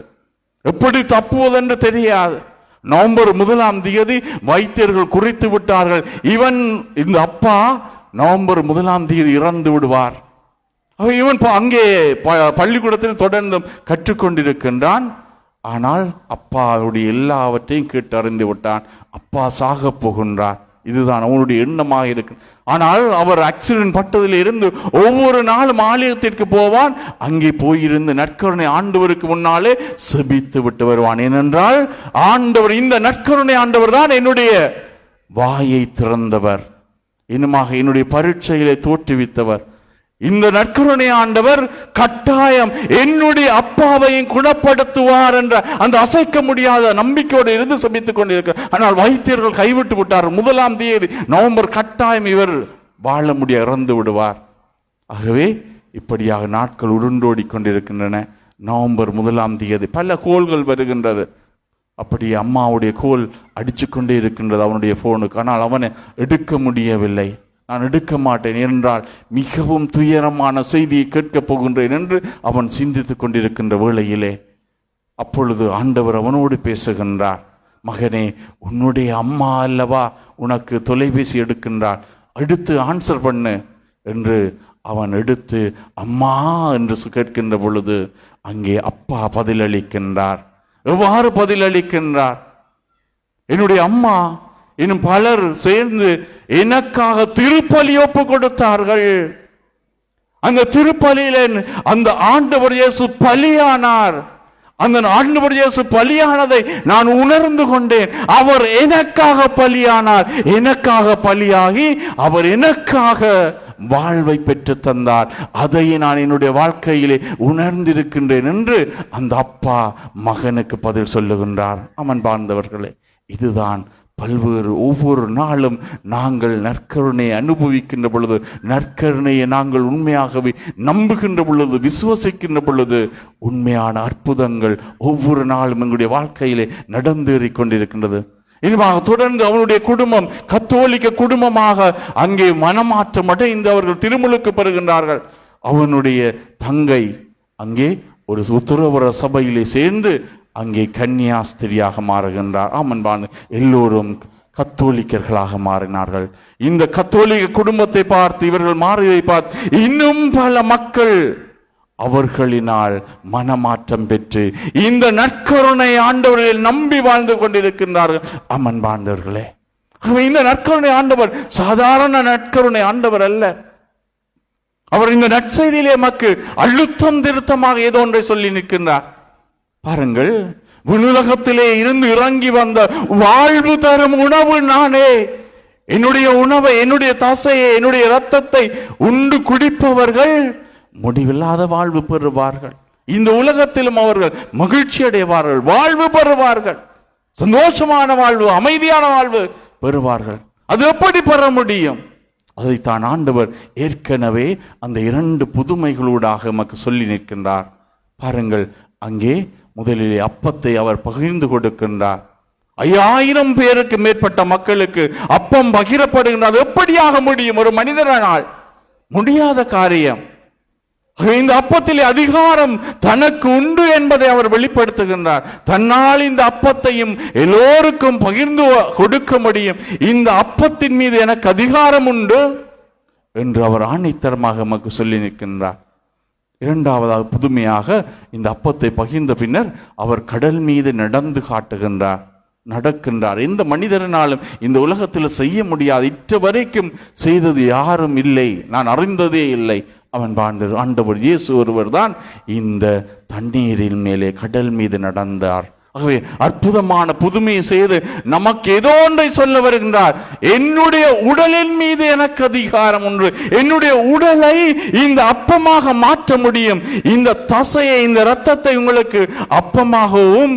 எப்படி தப்புவதென்று தெரியாது. நவம்பர் 1 வைத்தியர்கள் குறித்து விட்டார்கள், இவன் இந்த அப்பா நவம்பர் 1 இறந்து விடுவார். இவன் அங்கே பள்ளிக்கூடத்தில் தொடர்ந்து கற்றுக்கொண்டிருக்கின்றான். ஆனால் அப்பாவுடைய எல்லாவற்றையும் கேட்டு அறிந்து விட்டான். அப்பா சாக போகின்றார், இதுதான் அவனுடைய எண்ணமாக இருக்கு. ஆனால் அவர் ஆக்சிடென்ட் பட்டதில் இருந்து ஒவ்வொரு நாளும் ஆலயத்திற்கு போவான். அங்கே போயிருந்து நற்கருணை ஆண்டவருக்கு முன்னாலே செபித்து விட்டு வருவான். ஏனென்றால் ஆண்டவர், இந்த நற்கருணை ஆண்டவர் தான் என்னுடைய வாயை திறந்தவர், இன்னுமாக என்னுடைய பரீட்சையிலே தோற்றுவித்தவர். இந்த நற்கருணை ஆண்டவர் கட்டாயம் என்னுடைய அப்பாவையும் குணப்படுத்துவார் என்ற அந்த அசைக்க முடியாத நம்பிக்கையோடு இருந்து சபித்துக் கொண்டிருக்கிறார். ஆனால் வைத்தியர்கள் கைவிட்டு விட்டார். 1 நவம்பர் கட்டாயம் இவர் வாழ முடிய இறந்து விடுவார். ஆகவே இப்படியாக நாட்கள் உருண்டோடி கொண்டிருக்கின்றன. நவம்பர் 1 பல கோள்கள் வருகின்றது. அப்படி அம்மாவுடைய கோல் அடிச்சு கொண்டே இருக்கின்றது அவனுடைய போனுக்கு. ஆனால் அவனை எடுக்க முடியவில்லை. நான் எடுக்க மாட்டேன் என்றால் மிகவும் துயரமான செய்தியை கேட்கப் போகின்றேன் என்று அவன் சிந்தித்துக் கொண்டிருக்கின்ற வேளையிலே அப்பொழுது ஆண்டவர் அவனோடு பேசுகின்றார். மகனே, உன்னுடைய அம்மா அல்லவா உனக்கு தொலைபேசி எடுக்கின்றார், எடுத்து ஆன்சர் பண்ணு என்று அவன் எடுத்து அம்மா என்று கேட்கின்ற பொழுது அங்கே அப்பா பதிலளிக்கின்றார். எவ்வாறு பதிலளிக்கின்றார்? என்னுடைய அம்மா இன்னும் பலர் சேர்ந்து எனக்காக திருப்பலி ஒப்பு கொடுத்தார்கள். அந்த திருப்பலியில அந்த ஆண்டவர் இயேசு பலியானார். அந்த ஆண்டவர் இயேசு பலியானதை நான் உணர்ந்து கொண்டேன். அவர் எனக்காக பலியானார், எனக்காக பலியாகி அவர் எனக்காக வாழ்வை பெற்று தந்தார். அதை நான் என்னுடைய வாழ்க்கையிலே உணர்ந்திருக்கின்றேன் என்று அந்த அப்பா மகனுக்கு பதில் சொல்லுகின்றார். அவன் வாழ்ந்தவர்களே, இதுதான் பல்வேறு ஒவ்வொரு நாளும் நாங்கள் நற்கருணையை அனுபவிக்கின்ற பொழுது, நற்கருணையை நாங்கள் உண்மையாகவே நம்புகின்ற பொழுது, விசுவசிக்கின்ற பொழுது உண்மையான அற்புதங்கள் ஒவ்வொரு நாளும் எங்களுடைய வாழ்க்கையிலே நடந்தேறிக் கொண்டிருக்கின்றது. இனிமாக தொடர்ந்து அவனுடைய குடும்பம் கத்தோலிக்க குடும்பமாக அங்கே மனமாற்றம் அடைந்து அவர்கள் திருமுழுக்கு பெறுகின்றார்கள். அவனுடைய தங்கை அங்கே ஒரு உத்தரவர சபையிலே சேர்ந்து அங்கே கன்னியாஸ்திரியாக மாறுகின்றார். ஆமன்பான் எல்லோரும் கத்தோலிக்கர்களாக மாறினார்கள். இந்த கத்தோலிக்க குடும்பத்தை பார்த்து, இவர்கள் மாறியதை பார்த்து இன்னும் பல மக்கள் அவர்களினால் மனமாற்றம் பெற்று இந்த நற்கருணை ஆண்டவர்களில் நம்பி வாழ்ந்து கொண்டிருக்கின்றார்கள். அமன்பார்ந்தவர்களே, இந்த நற்கருணை ஆண்டவர் சாதாரண நற்கருணை ஆண்டவர் அல்ல. அவர் இந்த நற்செய்தியிலே மக்கள் அழுத்தம் திருத்தமாக ஏதோ ஒன்றை சொல்லி நிற்கின்றார். பாருங்கள், விண்ணுலகத்திலே இருந்து இறங்கி வந்த வாழ்வு தரும் உணவு நானே. என்னுடைய உணவை, என்னுடைய தசையை, என்னுடைய இரத்தத்தை உண்டு குடிப்பவர்கள் முடிவில்லாத வாழ்வு பெறுவார்கள். இந்த உலகத்திலும் அவர்கள் மகிழ்ச்சி அடைவார்கள், வாழ்வு பெறுவார்கள், சந்தோஷமான வாழ்வு, அமைதியான வாழ்வு பெறுவார்கள். அது எப்படி பெற முடியும்? அதைத்தான் ஆண்டவர் ஏற்கனவே அந்த 2 புதுமைகளூடாக நமக்கு சொல்லி நிற்கின்றார். பாருங்கள், அங்கே முதலிலே அப்பத்தை அவர் பகிர்ந்து கொடுக்கின்றார். 5000 பேருக்கு மேற்பட்ட மக்களுக்கு அப்பம் பகிரப்படுகின்றது. எப்படியாக முடியும்? ஒரு மனிதனால் முடியாத காரியம். இந்த அப்பத்திலே அதிகாரம் தனக்கு உண்டு என்பதை அவர் வெளிப்படுத்துகின்றார். தன்னால் இந்த அப்பத்தையும் எல்லோருக்கும் பகிர்ந்து கொடுக்க முடியும், இந்த அப்பத்தின் மீது எனக்கு அதிகாரம் உண்டு என்று அவர் ஆணைத்தரமாக நமக்கு சொல்லி நிற்கின்றார். இரண்டாவதாக புதுமையாக இந்த அப்பத்தை பகிர்ந்த பின்னர் அவர் கடல் மீது நடக்கின்றார். எந்த மனிதனாலும் இந்த உலகத்தில் செய்ய முடியாது, இற்ற வரைக்கும் செய்தது யாரும் இல்லை, நான் அறிந்ததே இல்லை. அவன் ஆண்டவர் இயேசு ஒருவர் தான் இந்த தண்ணீரின் மேலே கடல் மீது நடந்தார். ஆகவே அற்புதமான புதுமையை செய்து நமக்கு ஏதோ ஒன்றை சொல்ல வருகின்றார். என்னுடைய உடலின் மீது எனக்கு அதிகாரம் உண்டு, என்னுடைய உடலை இந்த அப்பமாக மாற்ற முடியும், இந்த தசையை இந்த இரத்தத்தை உங்களுக்கு அப்பமாகவும்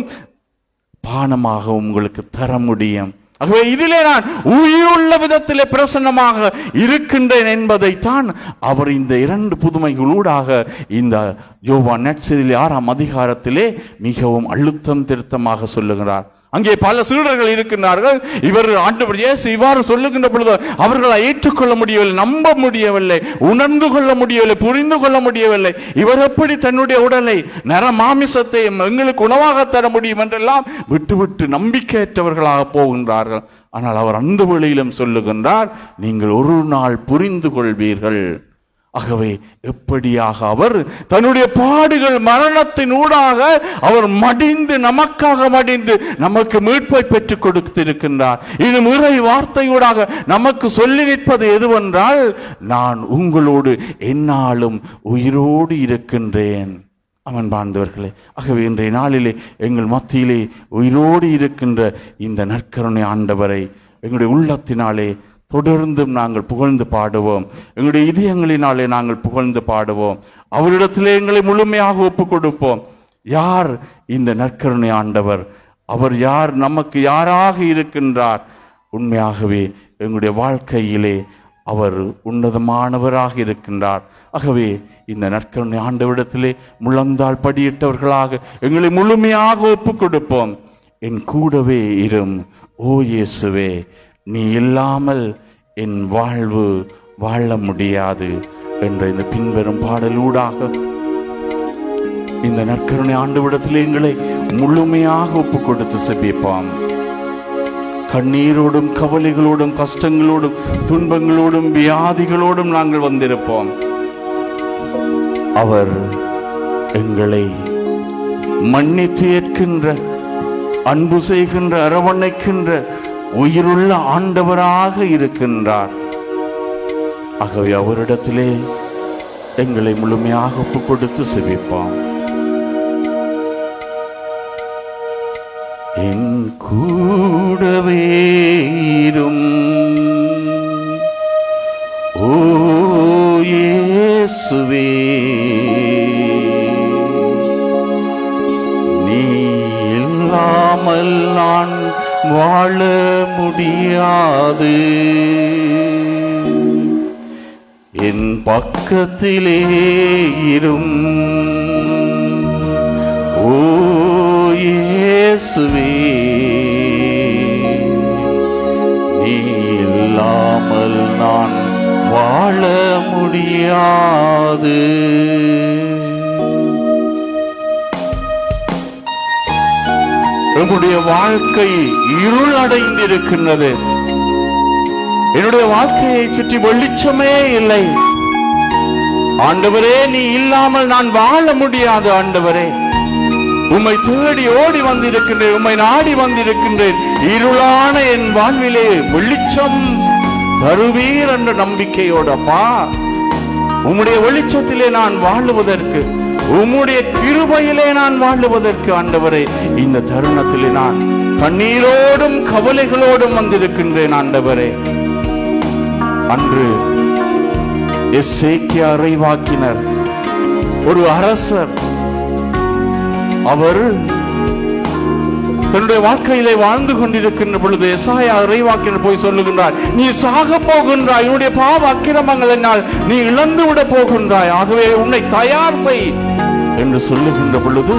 பானமாகவும் உங்களுக்கு தர முடியும். ஆகவே இதிலே நான் உயிருள்ள விதத்திலே பிரசன்னமாக இருக்கின்றேன் என்பதைத்தான் அவர் இந்த இரண்டு புதுமைகளூடாக இந்த யோவான் நற்செய்தியிலே 6ஆம் அதிகாரத்திலே மிகவும் அழுத்தம் திருத்தமாக சொல்லுகிறார். அங்கே பல சீடர்கள் இருக்கின்றார்கள். இவர் ஆண்டவர் இயேசு இவ்வாறு சொல்லுகின்ற பொழுது அவர்களை ஏற்றுக்கொள்ள முடியவில்லை, நம்ப முடியவில்லை, உணர்ந்து கொள்ள முடியவில்லை, புரிந்து கொள்ள முடியவில்லை. இவர் எப்படி தன்னுடைய உடலை நர மாமிசத்தை எங்களுக்கு உணவாக தர முடியும் என்றெல்லாம் விட்டு நம்பிக்கையற்றவர்களாக போகின்றார்கள். ஆனால் அவர் அந்த வேளையிலும் சொல்லுகின்றார், நீங்கள் ஒரு நாள் புரிந்து கொள்வீர்கள். ஆகவே எப்படியாக அவர் தன்னுடைய பாடுகள் மரணத்தின் ஊடாக அவர் நமக்காக மடிந்து நமக்கு மீட்பை பெற்றுக் கொடுத்திருக்கின்றார். இது இறை வார்த்தையூடாக நமக்கு சொல்லி நிற்பது எதுவென்றால், நான் உங்களோடு எந்நாளும் உயிரோடு இருக்கின்றேன். அன்பார்ந்தவர்களே, ஆகவே இன்றைய நாளிலே எங்கள் மத்தியிலே உயிரோடு இருக்கின்ற இந்த நற்கருணை ஆண்டவரை எங்களுடைய உள்ளத்தினாலே தொடர்ந்தும் நாங்கள் புகழ்ந்து பாடுவோம். எங்களுடைய இதயங்களினாலே நாங்கள் புகழ்ந்து பாடுவோம். அவரிடத்திலே எங்களை முழுமையாக ஒப்புக் கொடுப்போம். யார் இந்த நற்கருணை ஆண்டவர்? அவர் யார்? நமக்கு யாராக இருக்கின்றார்? உண்மையாகவே எங்களுடைய வாழ்க்கையிலே அவர் உன்னதமானவராக இருக்கின்றார். ஆகவே இந்த நற்கருணை ஆண்டவரிடத்திலே முழந்தால் படியிட்டவர்களாக எங்களை முழுமையாக ஒப்புக் கொடுப்போம். என் கூடவே இரும் ஓ இயேசுவே, நீ இல்லாமல் என் வாழ்வு வாழ முடியாது என்ற இந்த பின்வரும் பாடலூடாக இந்த நற்கருணை ஆண்டவரிடத்தில் எங்களை முழுமையாக ஒப்பு கொடுத்து செபிப்போம். கண்ணீரோடும் கவலைகளோடும் கஷ்டங்களோடும் துன்பங்களோடும் வியாதிகளோடும் நாங்கள் வந்திருப்போம். அவர் எங்களை மன்னித்து ஏற்கின்ற, அன்பு செய்கின்ற, அரவணைக்கின்ற உயிருள்ள ஆண்டவராக இருக்கின்றார். ஆகவே அவரிடத்திலே எங்களை முழுமையாக ஒப்பு கொடுத்து செபிப்போம். என் கூடவே இரும் ஓ இயேசுவே, நீ இல்லாமல் நான் வாழ முடியாது. என் பக்கத்திலே இரும் ஓ இயேசுவே, நீ இல்லாமல் நான் வாழ முடியாது. என்னுடைய வாழ்க்கை இருள் அடைந்திருக்கின்றது. என்னுடைய வாழ்க்கையை சுற்றி வெளிச்சமே இல்லை. ஆண்டவரே, நீ இல்லாமல் நான் வாழ முடியாது. ஆண்டவரே, உம்மை தேடி ஓடி வந்திருக்கின்றேன், உம்மை நாடி வந்திருக்கின்றேன். இருளான என் வாழ்விலே வெளிச்சம் தருவீர் என்ற நம்பிக்கையோடப்பா, உம்முடைய வெளிச்சத்திலே நான் வாழுவதற்கு, உம்முடைய கிருபையிலே நான் வாழுவதற்கு ஆண்டவரே, இந்த தருணத்திலே நான் கண்ணீரோடும் கவலைகளோடும் வந்திருக்கின்றேன். ஆண்டவரே, அன்று எசேக்கியா இறைவாக்கினர் ஒரு அரசர், அவர் தன்னுடைய வாழ்க்கையிலே வாழ்ந்து கொண்டிருக்கின்ற பொழுது எசாயா இறைவாக்கினர் போய் சொல்லுகின்றார், நீ சாக போகின்றாய், உன்னுடைய பாவ அக்கிரமங்களினால் நீ இழந்து விட போகின்றாய், ஆகவே உன்னை தயார் செய் என்று சொல்லுகின்ற பொழுது,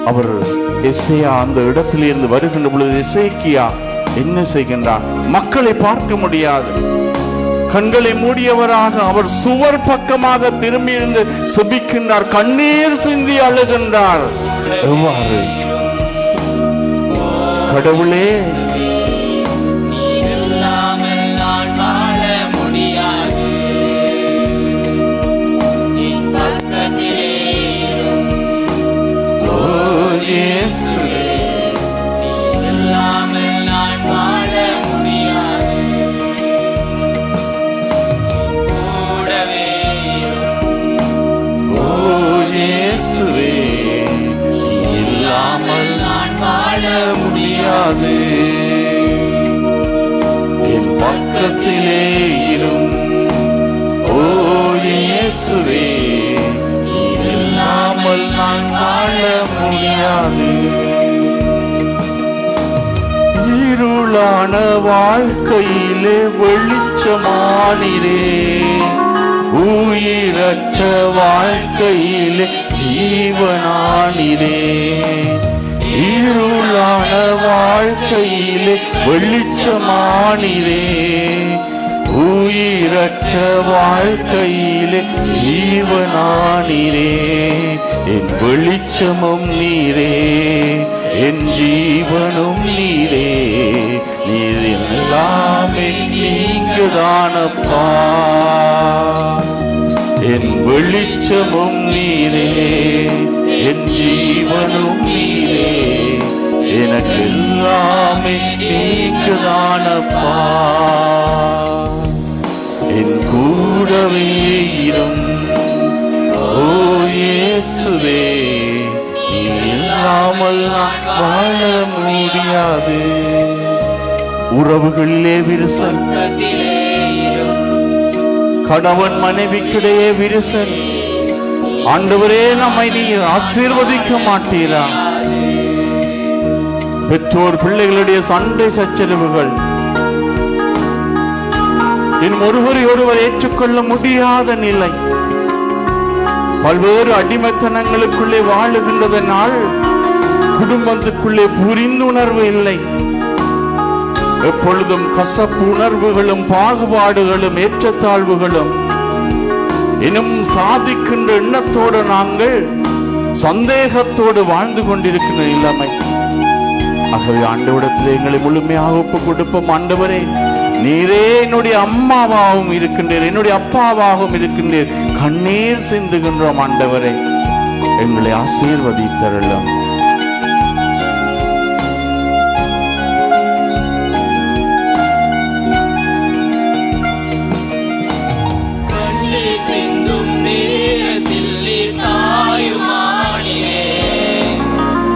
அவர் எசேயா அந்த இடத்திலிருந்து வருகின்ற பொழுது எசேக்கியா என்ன செய்கின்றார்? மக்களை பார்க்க முடியாது, கண்களை மூடியவராக அவர் சுவர் பக்கமாக திரும்பி இருந்து செபிக்கின்றார், கண்ணீர் சிந்தி அழுகின்றார். எவ்வாறு? கடவுளே, என் பக்கத்திலே இரும். ஓ இயேசுவே, இல்லாமல் நான் வாழ முடியாது. இருளான வாழ்க்கையிலே வெளிச்சமானிரே, உயிரற்ற வாழ்க்கையிலே ஜீவனானிரே. இருளான வாழ்க்கையிலே வெளிச்சமானிரே, உயிரற்ற வாழ்க்கையிலே ஜீவனானிரே. என் வெளிச்சமும் நீரே, என் ஜீவனும் நீரே, நீர் எல்லாமே நீங்கதானப்பா. என் வெளிச்சமும் நீரே, என் ஜீவனும் நீரே, எனக்கு எல்லாமே நீங்கதானப்பா. என் கூடவே இரும். ஓ இயேசுவே, நீ இல்லாமல் நான் வாழ முடியாது. உறவுகளிலே விரிசல், கணவன் மனைவிக்கிடையே விரிசல். ஆண்டவரே, நம்மை நீ ஆசீர்வதிக்க மாட்டீரா? பெற்றோர் பிள்ளைகளுடைய சண்டை சச்சரவுகள், இன்னும் ஒருவரை ஒருவர் ஏற்றுக்கொள்ள முடியாத நிலை, பல்வேறு அடிமைத்தனங்களுக்குள்ளே வாழுகின்றதனால் குடும்பத்துக்குள்ளே புரிந்துணர்வு இல்லை. எப்பொழுதும் கசப்பு உணர்வுகளும் பாகுபாடுகளும் ஏற்றத்தாழ்வுகளும் இன்னும் சாதிக்கின்ற எண்ணத்தோடு நாங்கள் சந்தேகத்தோடு வாழ்ந்து கொண்டிருக்கின்ற நிலைமை. ஆகவே ஆண்டவரிடத்தில் எங்களை முழுமையாக ஒப்பு கொடுப்போம். ஆண்டவரே, நீரே என்னுடைய அம்மாவாகவும் இருக்கின்றீர், என்னுடைய அப்பாவாகவும் இருக்கின்றீர். கண்ணீர் சிந்துகின்றோம் ஆண்டவரே, எங்களை ஆசீர்வதித்தருளும்.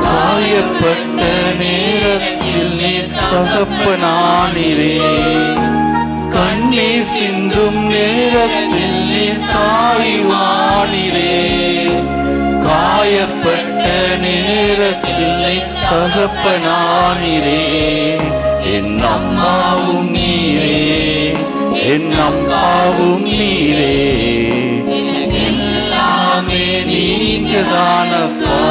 காயப்பட்ட நேரத்தில் நீர் தகப்பனானீரே, கண்ணீர் சிந்தும் நேரத்தில் நீர் தாயுமானீரே. காயப்பட்ட நேரத்தில் நீர் தகப்பனானீரே, என் அம்மாவும் நீரே, என் அம்மாவும் நீரே, எல்லாமே நீங்கதானப்பா.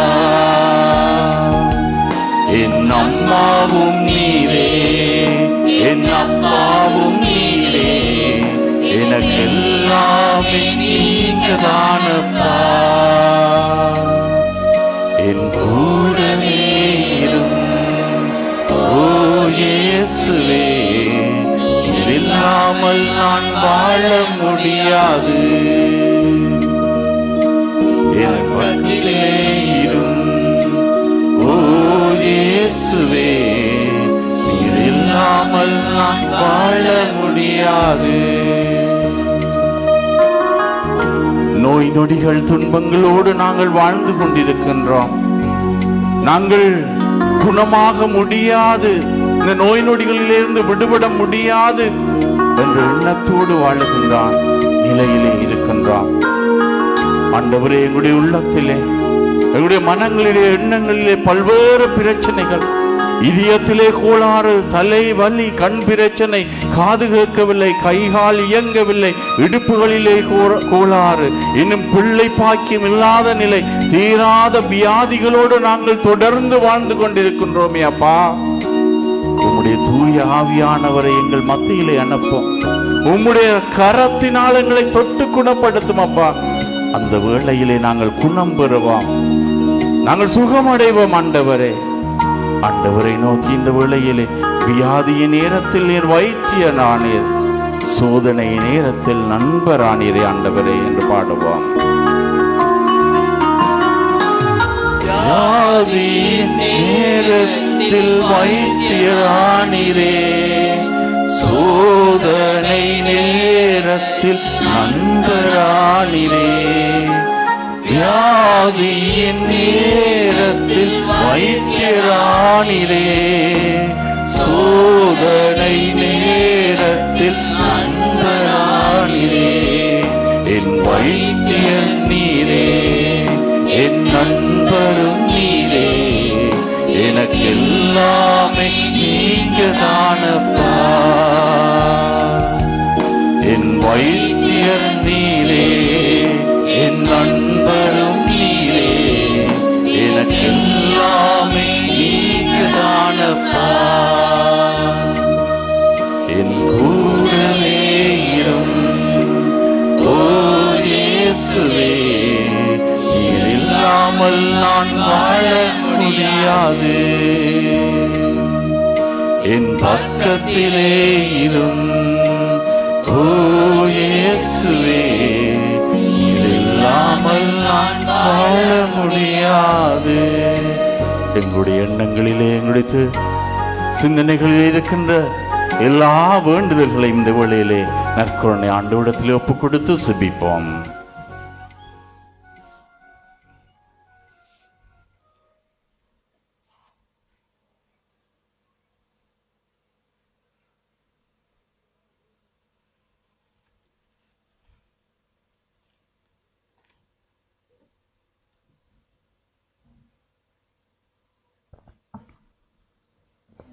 என் அம்மாவும் நீரே, என் அப்பாவும் நீரே, எனக்கு எல்லாமே நீங்கதானப்பா. என் கூடவே இரும். ஓ இயேசுவே, நீர் இல்லாமல் நான் வாழ முடியாது. என் பக்கத்திலே இரும். ஓ இயேசுவே, நீர் இல்லாமல் நான் வாழ முடியாது. நோய் நொடிகள் துன்பங்களோடு நாங்கள் வாழ்ந்து கொண்டிருக்கின்றோம். நாங்கள் குணமாக முடியாது, இந்த நோய் நொடிகளிலிருந்து விடுபட முடியாது என்ற எண்ணத்தோடு வாழுகின்றான் நிலையிலே இருக்கின்றான். ஆண்டவரே, எங்களுடைய உள்ளத்திலே, எங்களுடைய மனங்களிலே, எண்ணங்களிலே பல்வேறு பிரச்சனைகள், இதயத்திலே கோளாறு, தலை வலி, கண் பிரச்சனை, காது கேட்கவில்லை, கைகால் இயங்கவில்லை, இடுப்புகளிலே கோளாறு, இன்னும் பிள்ளை பாக்கியம் இல்லாத நிலை, தீராத வியாதிகளோடு நாங்கள் தொடர்ந்து வாழ்ந்து கொண்டிருக்கின்றோமே அப்பா. உம்முடைய தூய ஆவியானவரை எங்கள் மத்தியிலே அனுப்பும். உம்முடைய கரத்தினால் எங்களை தொட்டு குணப்படுத்தும் அப்பா. அந்த வேளையிலே நாங்கள் குணம் பெறுவோம், நாங்கள் சுகமடைவோம் ஆண்டவரே. ஆண்டவரை நோக்கி இந்த வேளையிலே வியாதியின் நேரத்தில் நீர் வைத்தியனானீர், சோதனை நேரத்தில் நண்பரானீரே ஆண்டவரே என்று பாடுவோம். வியாதியின் நேரத்தில் வைத்தியரானீரே, சோதனை நேரத்தில் நண்பரானீரே. வியாதியின் நேரத்தில் வைத்தியரானீரே, சோதனை நேரத்தில் நண்பரானீரே. என் வைத்தியன் நீரே, என் நண்பரும் நீரே, எனக்கு எல்லாமே நீங்க தானப்பா. என் வைத்தியர் நீரே, என் நண்பரும் நீரே, எனக்கு எல்லாமே நீங்க தானப்பா. என் கூடவே இரும் ஓ இயேசுவே, நீர் இல்லாமல் நான் வாழ முடியாது. என் பக்கத்திலே இரும் ஓ இயேசுவே, நீர் இல்லாமல் நான் வாழ முடியாது. எங்களுடைய எண்ணங்களிலே, எங்களுடைய சிந்தனைகளில் இருக்கின்ற எல்லா வேண்டுதல்களையும் இந்த வேளையிலே நற்கருணை ஆண்டவரிடத்திலே ஒப்பு கொடுத்து செபிப்போம்.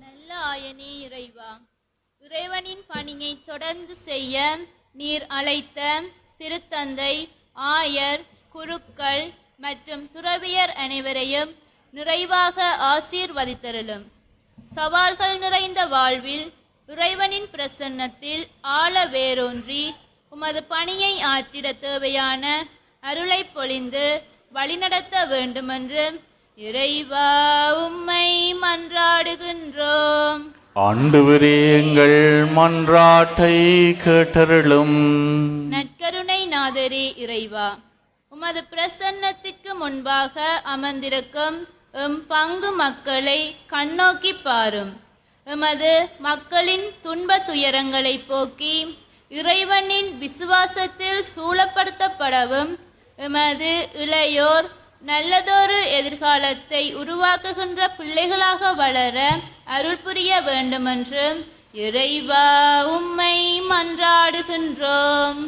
நல்ல ஆயனே இறைவா, இறைவனின் பணியை தொடர்ந்து செய்ய நீர் அழைத்த திருத்தந்தை, ஆயர், குருக்கள் மற்றும் துறவியர் அனைவரையும் நிறைவாக ஆசீர்வதித்தருளும். சவால்கள் நிறைந்த வாழ்வில் இறைவனின் பிரசன்னத்தில் ஆழ வேரூன்றி உமது பணியை ஆற்றிட தேவையான அருளை பொழிந்து வழிநடத்த வேண்டுமென்று இறைவா உம்மை மன்றாடுகின்றோம். ஆண்டவரே, எங்கள் மன்றாட்டை கேட்டருளும். நற்கருணை நாதரே இறைவா, உமது பிரசன்னத்திற்கு முன்பாக அமர்ந்திருக்கும் எம் பங்கு மக்களை கண்ணோக்கி பாரும். எமது மக்களின் துன்ப துயரங்களை போக்கி இறைவனின் விசுவாசத்தில் சூழப்படுத்தப்படவும் எமது இளையோர் நல்லதொரு எதிர்காலத்தை உருவாக்குகின்ற பிள்ளைகளாக வளர அருள் புரிய வேண்டுமென்று இறைவா உம்மை மன்றாடுகின்றோம்.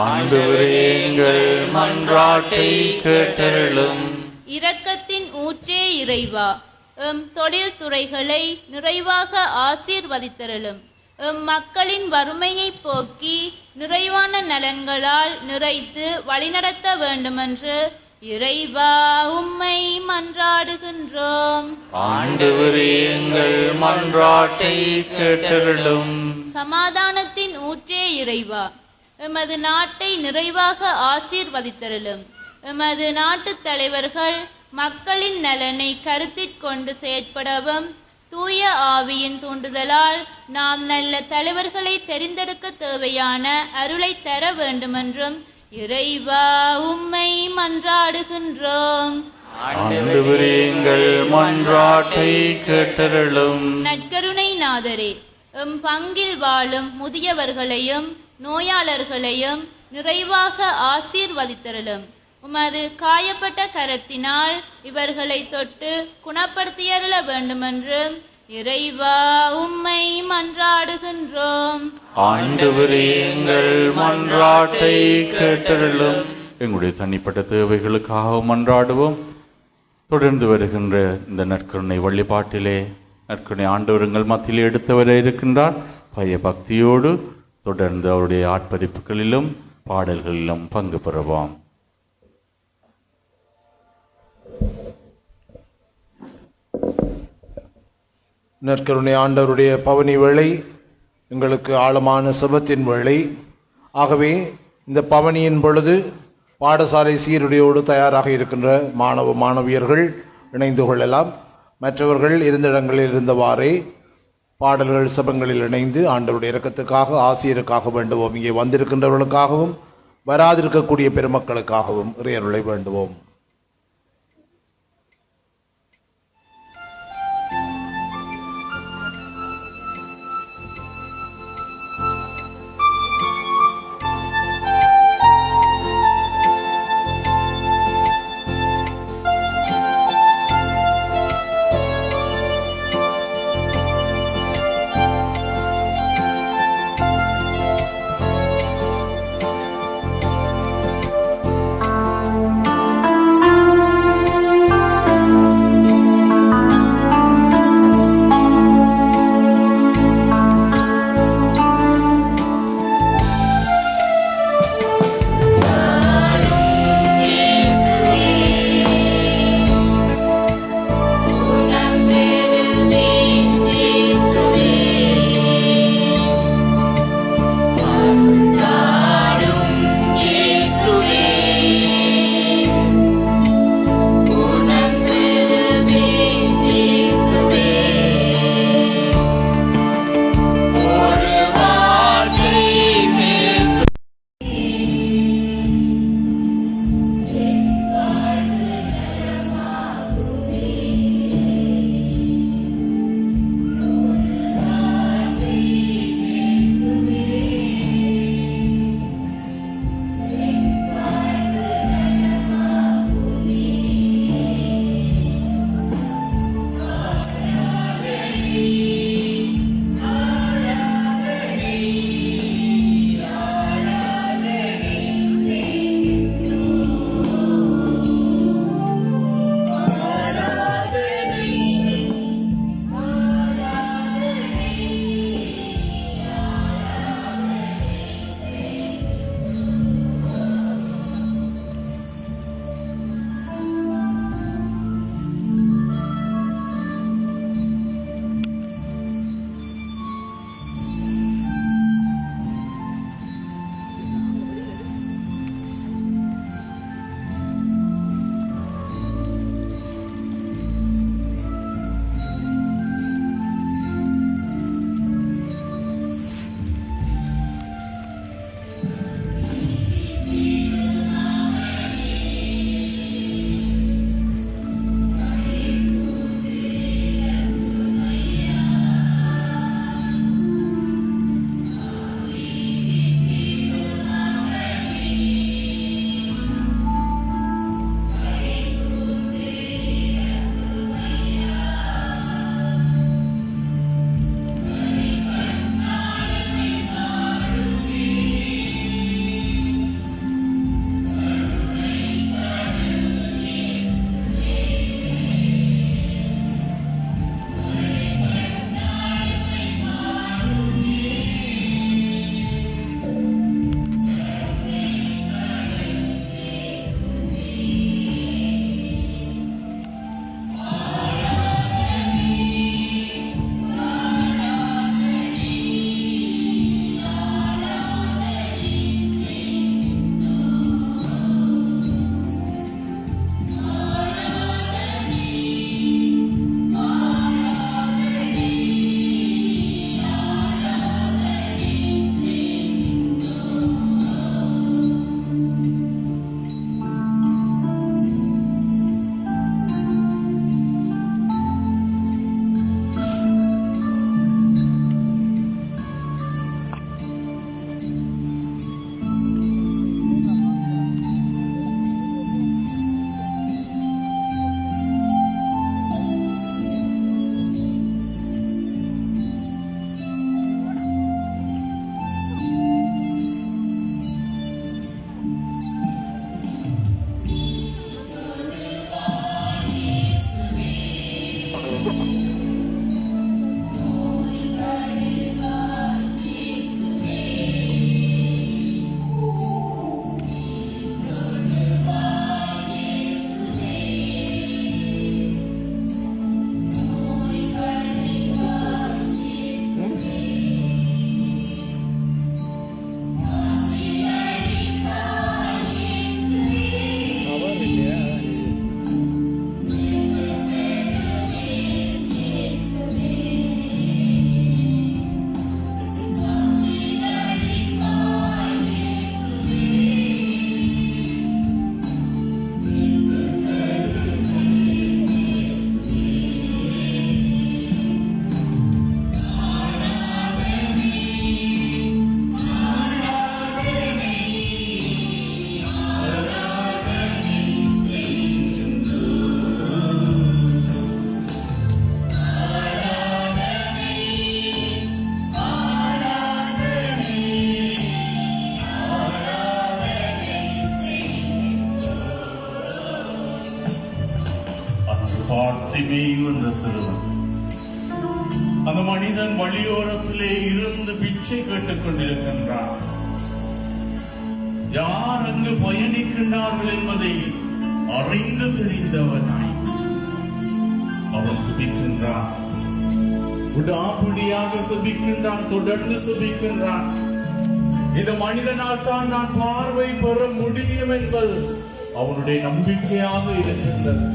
ஆண்டவரே, எங்கள் மன்றாட்டை கேட்டருளும். இரக்கத்தின் ஊற்றே இறைவா, எம் தொழில் துறைகளை நிறைவாக ஆசீர்வதித்தருளும். எம் மக்களின் வறுமையை போக்கி நிறைவான நலன்களால் நிறைத்து வழிநடத்த வேண்டுமென்று இறைவா உம்மை மன்றாடுகின்றோம். ஆண்டவரே, எங்கள் மன்றாட்டை கேட்டருளும். சமாதானத்தின் ஊற்றே இறைவா, எமது நாட்டை நிறைவாக ஆசீர்வதித்தருளும். எமது நாட்டு தலைவர்கள் மக்களின் நலனை கருத்திற்கொண்டு செயற்படவும் தூய ஆவியின் தூண்டுதலால் நாம் நல்ல தலைவர்களை தெரிந்தெடுக்க தேவையான அருளை தர வேண்டுமென்றும் இறைவா உம்மை மன்றாடுகின்றோம். ஆண்டவரே, எங்கள் மன்றாட்டை கேட்டருளும். நற்கருணை நாதரே, எம் பங்கில் வாழும் முதியவர்களையும் நோயாளர்களையும் நிறைவாக ஆசீர்வதித்தருளும். உமது காயப்பட்ட கரத்தினால் இவர்களை தொட்டு குணப்படுத்தியருள வேண்டுமென்று இறைவா உம்மை மன்றாடுகின்றோம். ஆண்டவரே, எங்கள் மன்றாட்டை கேட்டருளும். எங்களுடைய தனிப்பட்ட தேவைகளுக்காக மன்றாடுவோம். தொடர்ந்து வருகின்ற இந்த நற்கருணை வழிபாட்டிலே நற்கருணை ஆண்டவர் எங்கள் மத்தியிலே எடுத்தவரை இருக்கின்றார். பய பக்தியோடு தொடர்ந்து அவருடைய ஆட்பரிப்புகளிலும் பாடல்களிலும் பங்கு பெறுவோம். நற்கருணை ஆண்டவருடைய பவனி வேளை எங்களுக்கு ஆழமான செபத்தின் வேளை. ஆகவே இந்த பவனியின் பொழுது பாடசாலை சீருடையோடு தயாராக இருக்கின்ற மாணவியர்கள் இணைந்து கொள்ளலாம். மற்றவர்கள் இருந்த இடங்களில் இருந்தவாறே பாடல்கள் சபங்களில் இணைந்து ஆண்டவருடைய இரக்கத்துக்காக ஆசிரியருக்காக வேண்டுவோம். இங்கே வந்திருக்கின்றவர்களுக்காகவும் வராதிருக்கக்கூடிய பெருமக்களுக்காகவும் இறையருளை வேண்டுவோம். பார்த்திமேயு என்ற சிறுவன். அந்த மனிதன் வழியோரத்திலே இருந்து பிச்சை கேட்டுக் கொண்டிருக்கின்றான். யார் அங்கு பயணிக்கின்றார்கள் என்பதை அறிந்து தெரிந்தவனாய் அவன் சுபிக்கின்றான். விடாப்பிடியாக சுபிக்கின்றான், தொடர்ந்து சுபிக்கின்றான். இந்த மனிதனால் தான் நான் பார்வை பெற முடியும் என்பது அவனுடைய நம்பிக்கையாக இருக்கின்றது.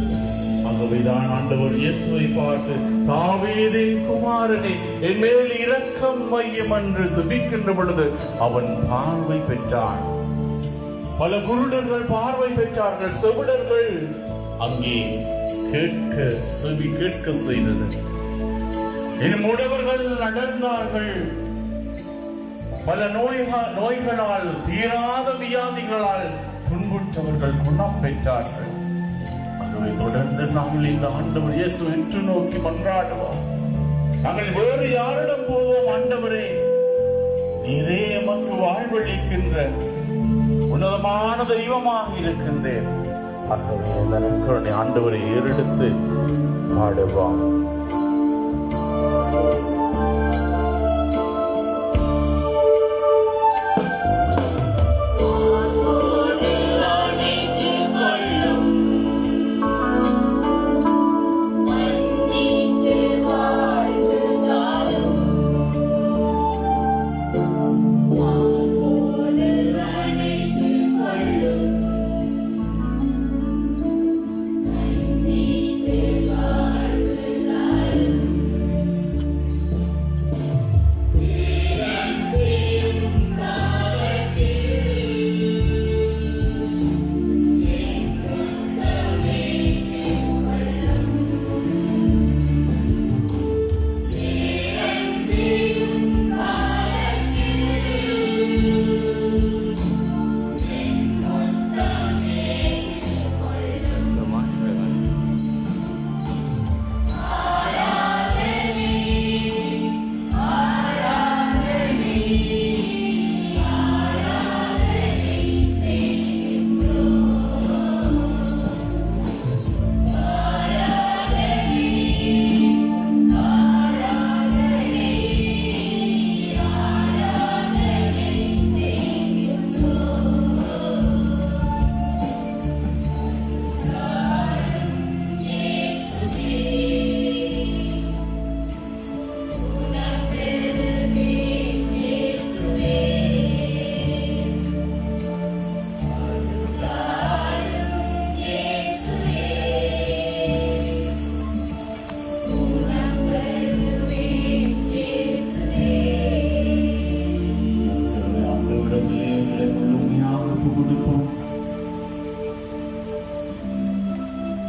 ஆகவேதான் ஆண்டவர் இயேசுவை பார்த்து, தாவீதின் குமாரனே என் மேல் இரக்கம் வையும் என்று சுபிக்கின்ற பொழுது அவன் பார்வை பெற்றான். பல குருடர்கள் பார்வை பெற்றார்கள், செவிடர்கள் அங்கே செவி கேட்க செய்தது. முடவர்கள் நடந்தார்கள். பல நோய்களால், தீராத வியாதிகளால் துன்புற்றவர்கள் குணம் பெற்றார்கள். ஆகவே தொடர்ந்து நாங்கள் இந்த ஆண்டவர் இயேசு என்று நோக்கி மன்றாடுவோம். நாங்கள் வேறு யாரிடம் போவோம்? ஆண்டவரே, நீரே எமக்கு வாழ்வளிக்கின்ற உன்னதமான தெய்வமாக இருக்கின்றேன். ஆகவே இந்த நற்கருணை ஆண்டவரை ஏறெடுத்து பாடுவோம்.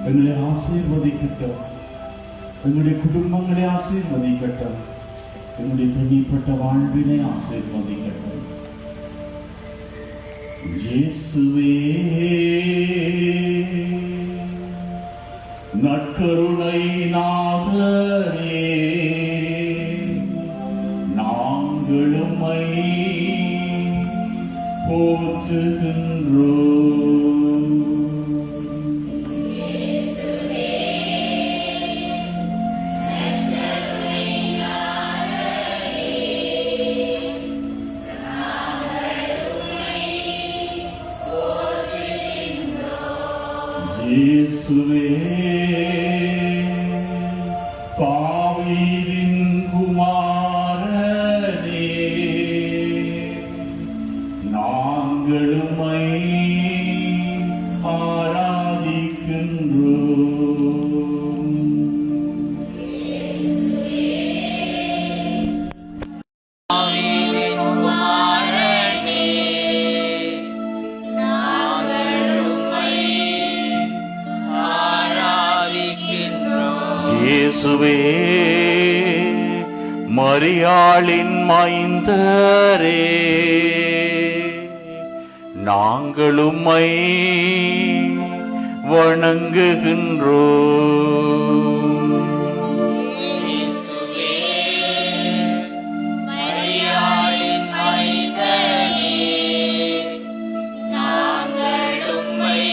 எங்களை ஆசீர்வதிக்கட்டும், எங்களுடைய குடும்பங்களை ஆசீர்வதிக்கட்டும், எங்களுடைய தனிப்பட்ட வாழ்வினை ஆசீர்வதிக்கட்டும். இயேசுவே, நற்கருணை நாதரே, நாங்கள் உம்மை போற்றுகின்றோம். இயேசுவே, தாவீதின் குமாரனே, நாங்கள் உம்மை ஆராதிக்கின்றோம். தாவீதின் குமாரனே, இயேசுவே, மரியாளின் மைந்தரே, நாங்கள் உம்மை வணங்குகின்றோம். இயேசுவே, மரியாளின் மைந்தரே, நாங்கள் உம்மை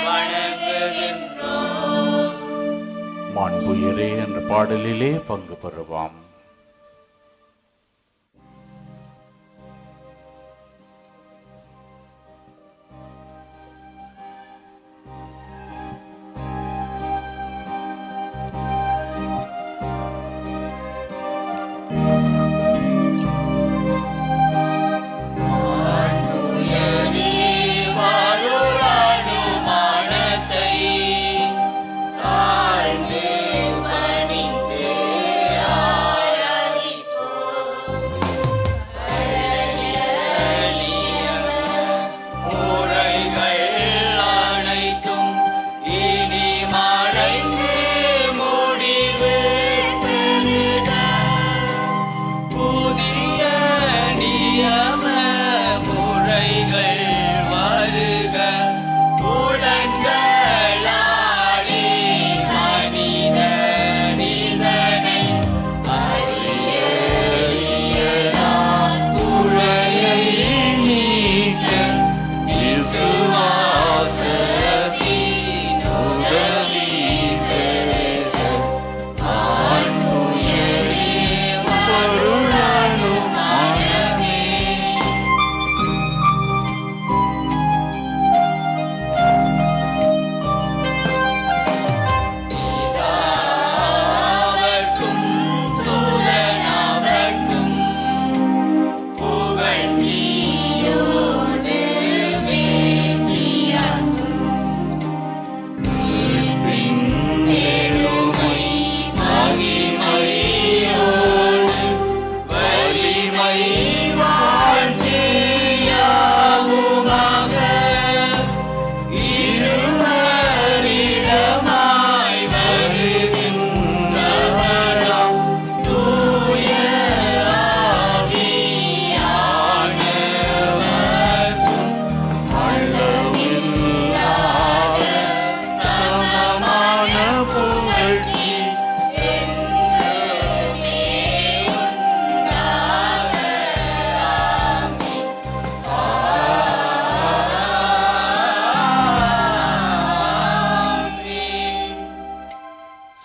வணங்குகின்றோம். ஆண்டவருடையரே என்ற பாடலிலே பங்கு பெறுவாம்.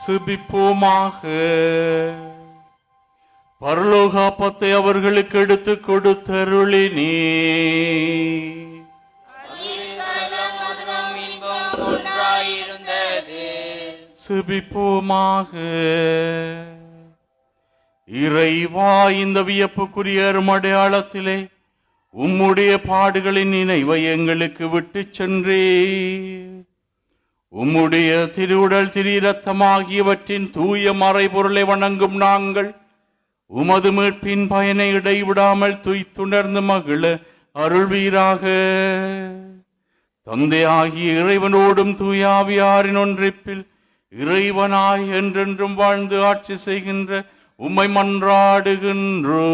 சுபிப்போமாக. பரலோக அப்பத்தை அவர்களுக்கு எடுத்து கொடுத்தருளினே. சுபிப்போமாக. இறைவா, இந்த வியப்புக்குரிய அடையாளத்திலே உம்முடைய பாடுகளின் நினைவை எங்களுக்கு விட்டுச் சென்றே. உம்முடைய திருவுடல் திரீரத்தமாகியவற்றின் தூய மறைபொருளை வணங்கும் நாங்கள் உமது மீட்பின் பயனை இடைவிடாமல் துய்த்துணர்ந்து மகிழ அருள்வீராக. தந்தையாகிய இறைவனோடும் தூயாவியாரின் ஒன்றிப்பில் இறைவனாய் என்றென்றும் வாழ்ந்து ஆட்சி செய்கின்ற உம்மை மன்றாடுகின்றோ.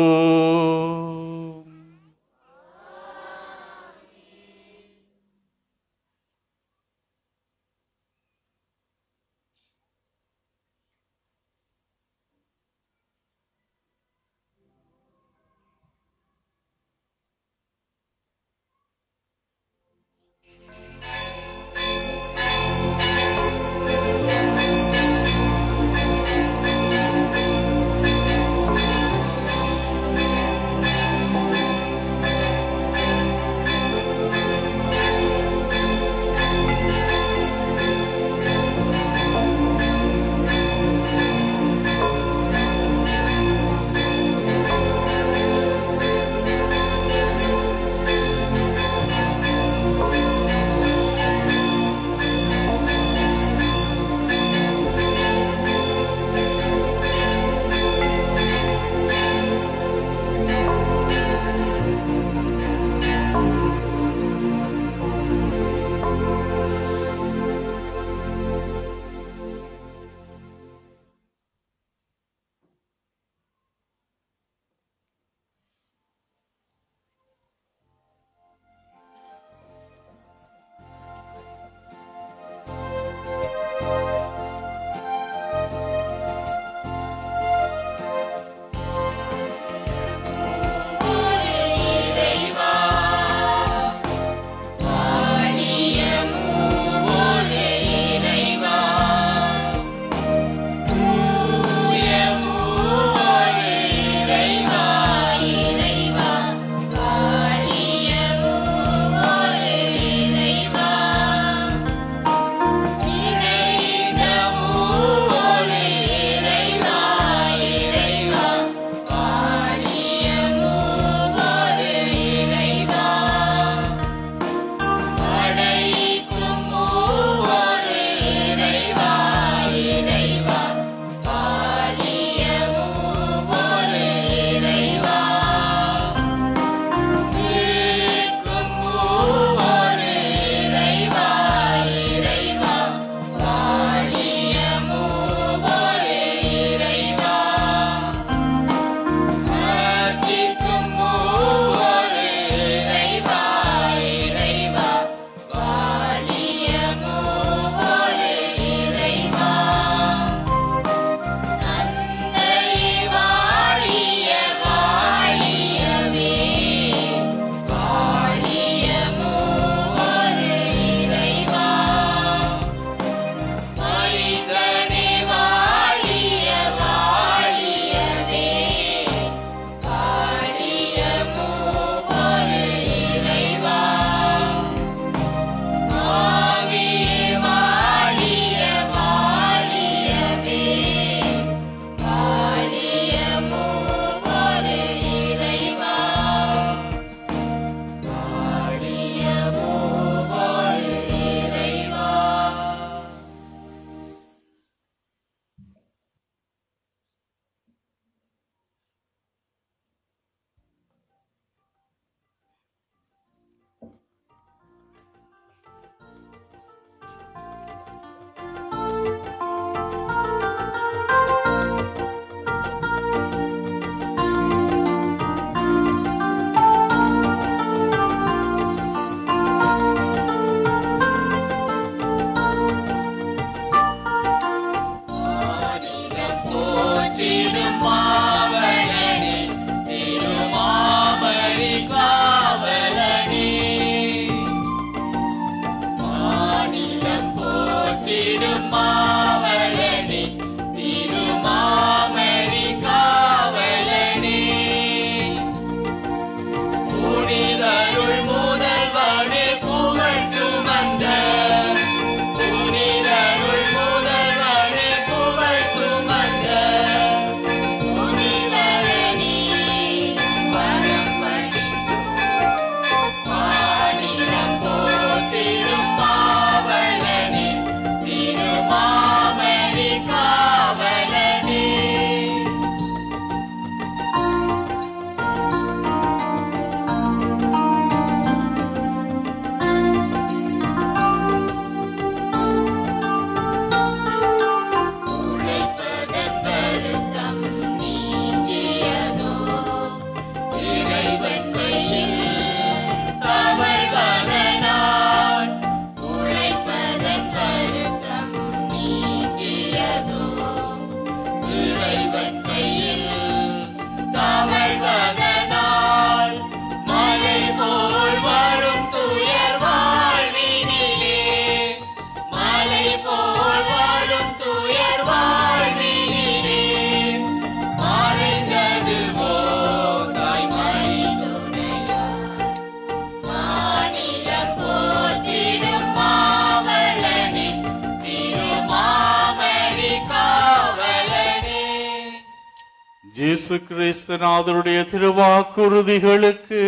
இயேசு கிறிஸ்துநாதருடைய திருவாக்குறுதிகளுக்கு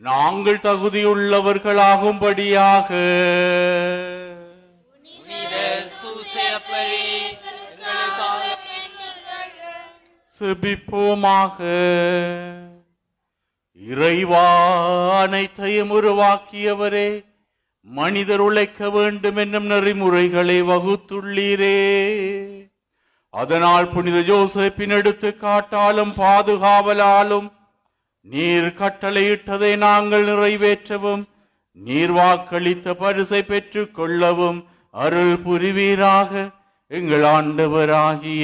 நாங்கள் தகுதியுள்ளவர்களாகும்படியாக புனித சூசையப்பரே எங்களுக்காக செபிப்போமாக. இறைவா, அனைத்தையும் உருவாக்கியவரே, மனிதர் உழைக்க வேண்டும் என்னும் நெறிமுறைகளை வகுத்துள்ளீரே. அதனால் புனித ஜோசப்பின் எடுத்துக்காட்டாலும் பாதுகாவலாலும் நீர் கட்டளையிட்டதை நாங்கள் நிறைவேற்றவும் நீர் வாக்களித்த பரிசை பெற்றுக் கொள்ளவும் அருள் புரிவீராக. எங்கள் ஆண்டவராகிய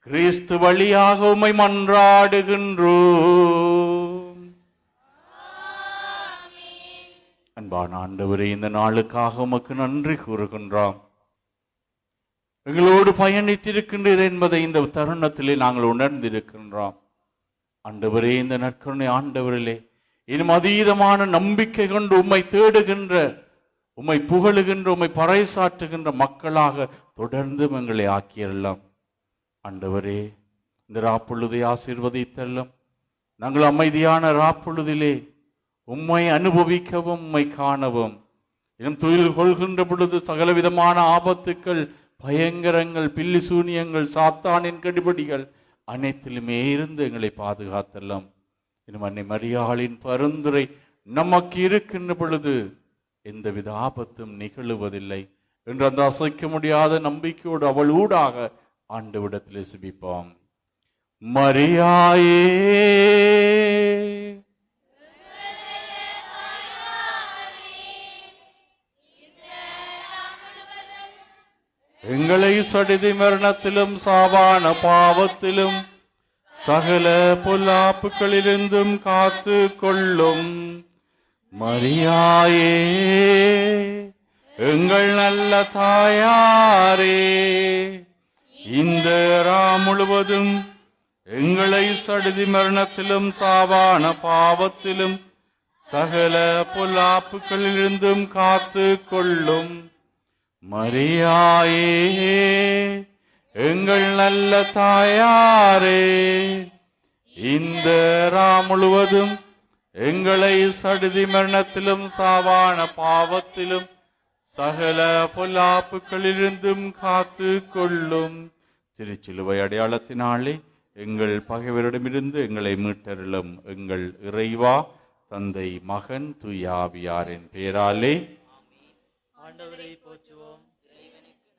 கிறிஸ்து வழியாக உம்மை மன்றாடுகின்றோம். அன்பான ஆண்டவரே, இந்த நாளுக்காக உமக்கு நன்றி கூறுகின்றோம். எங்களோடு பயணித்திருக்கின்றீர் என்பதை இந்த தருணத்திலே நாங்கள் உணர்ந்திருக்கின்றோம். ஆண்டவரே, இந்த நற்கருணை ஆண்டவரிலே இன்னும் அதீதமான நம்பிக்கை கொண்டு உம்மை தேடுகின்ற, உம்மை புகழுகின்ற, உம்மை பறைசாற்றுகின்ற மக்களாக தொடர்ந்து எங்களை ஆக்கியெல்லாம். ஆண்டவரே, இந்த ராப்பொழுதை ஆசீர்வதித்தெல்லாம் நாங்கள் அமைதியான ராப்பொழுதிலே உம்மை அனுபவிக்கவும் உம்மை காணவும், இன்னும் துயில் கொள்கின்ற பொழுது சகலவிதமான ஆபத்துக்கள், பயங்கரங்கள், பில்லி சூனியங்கள், சாத்தானின் கடிபடிகள் அனைத்திலுமே இருந்து எங்களை பாதுகாத்தெல்லாம். இன்னும் அன்னை மரியாளின் பரிந்துரை நமக்கு இருக்கின்ற பொழுது எந்தவித ஆபத்தும் நிகழுவதில்லை என்று அந்த அசைக்க முடியாத நம்பிக்கையோடு அவள் ஊடாக ஆண்டவிடத்தில் சுபிப்போம். மரியாயே, எங்களை சடிதி மரணத்திலும் சாவான பாவத்திலும் சகல பொல்லாப்புகளிலிருந்தும் காத்து கொள்ளும். மரியாயே, எங்கள் நல்ல தாயாரே, இந்த முழுவதும் எங்களை சடிதி மரணத்திலும் சாவான பாவத்திலும் சகல பொல்லாப்புகளிலிருந்தும் காத்து கொள்ளும். மரியாயே, எங்கள் நல்ல தாயாரே, இந்த முழுவதும் எங்களை சடிதி மரணத்திலும் சாவான பாவத்திலும் சகல பொல்லாப்புகளிலிருந்தும் காத்து கொள்ளும். திருச்சிலுவை அடையாளத்தினாலே எங்கள் பகைவரிடமிருந்து எங்களை மீட்டருளும். எங்கள் இறைவா, தந்தை, மகன், தூய ஆவியாரின் பெயராலே ஆண்டவரை போற்று.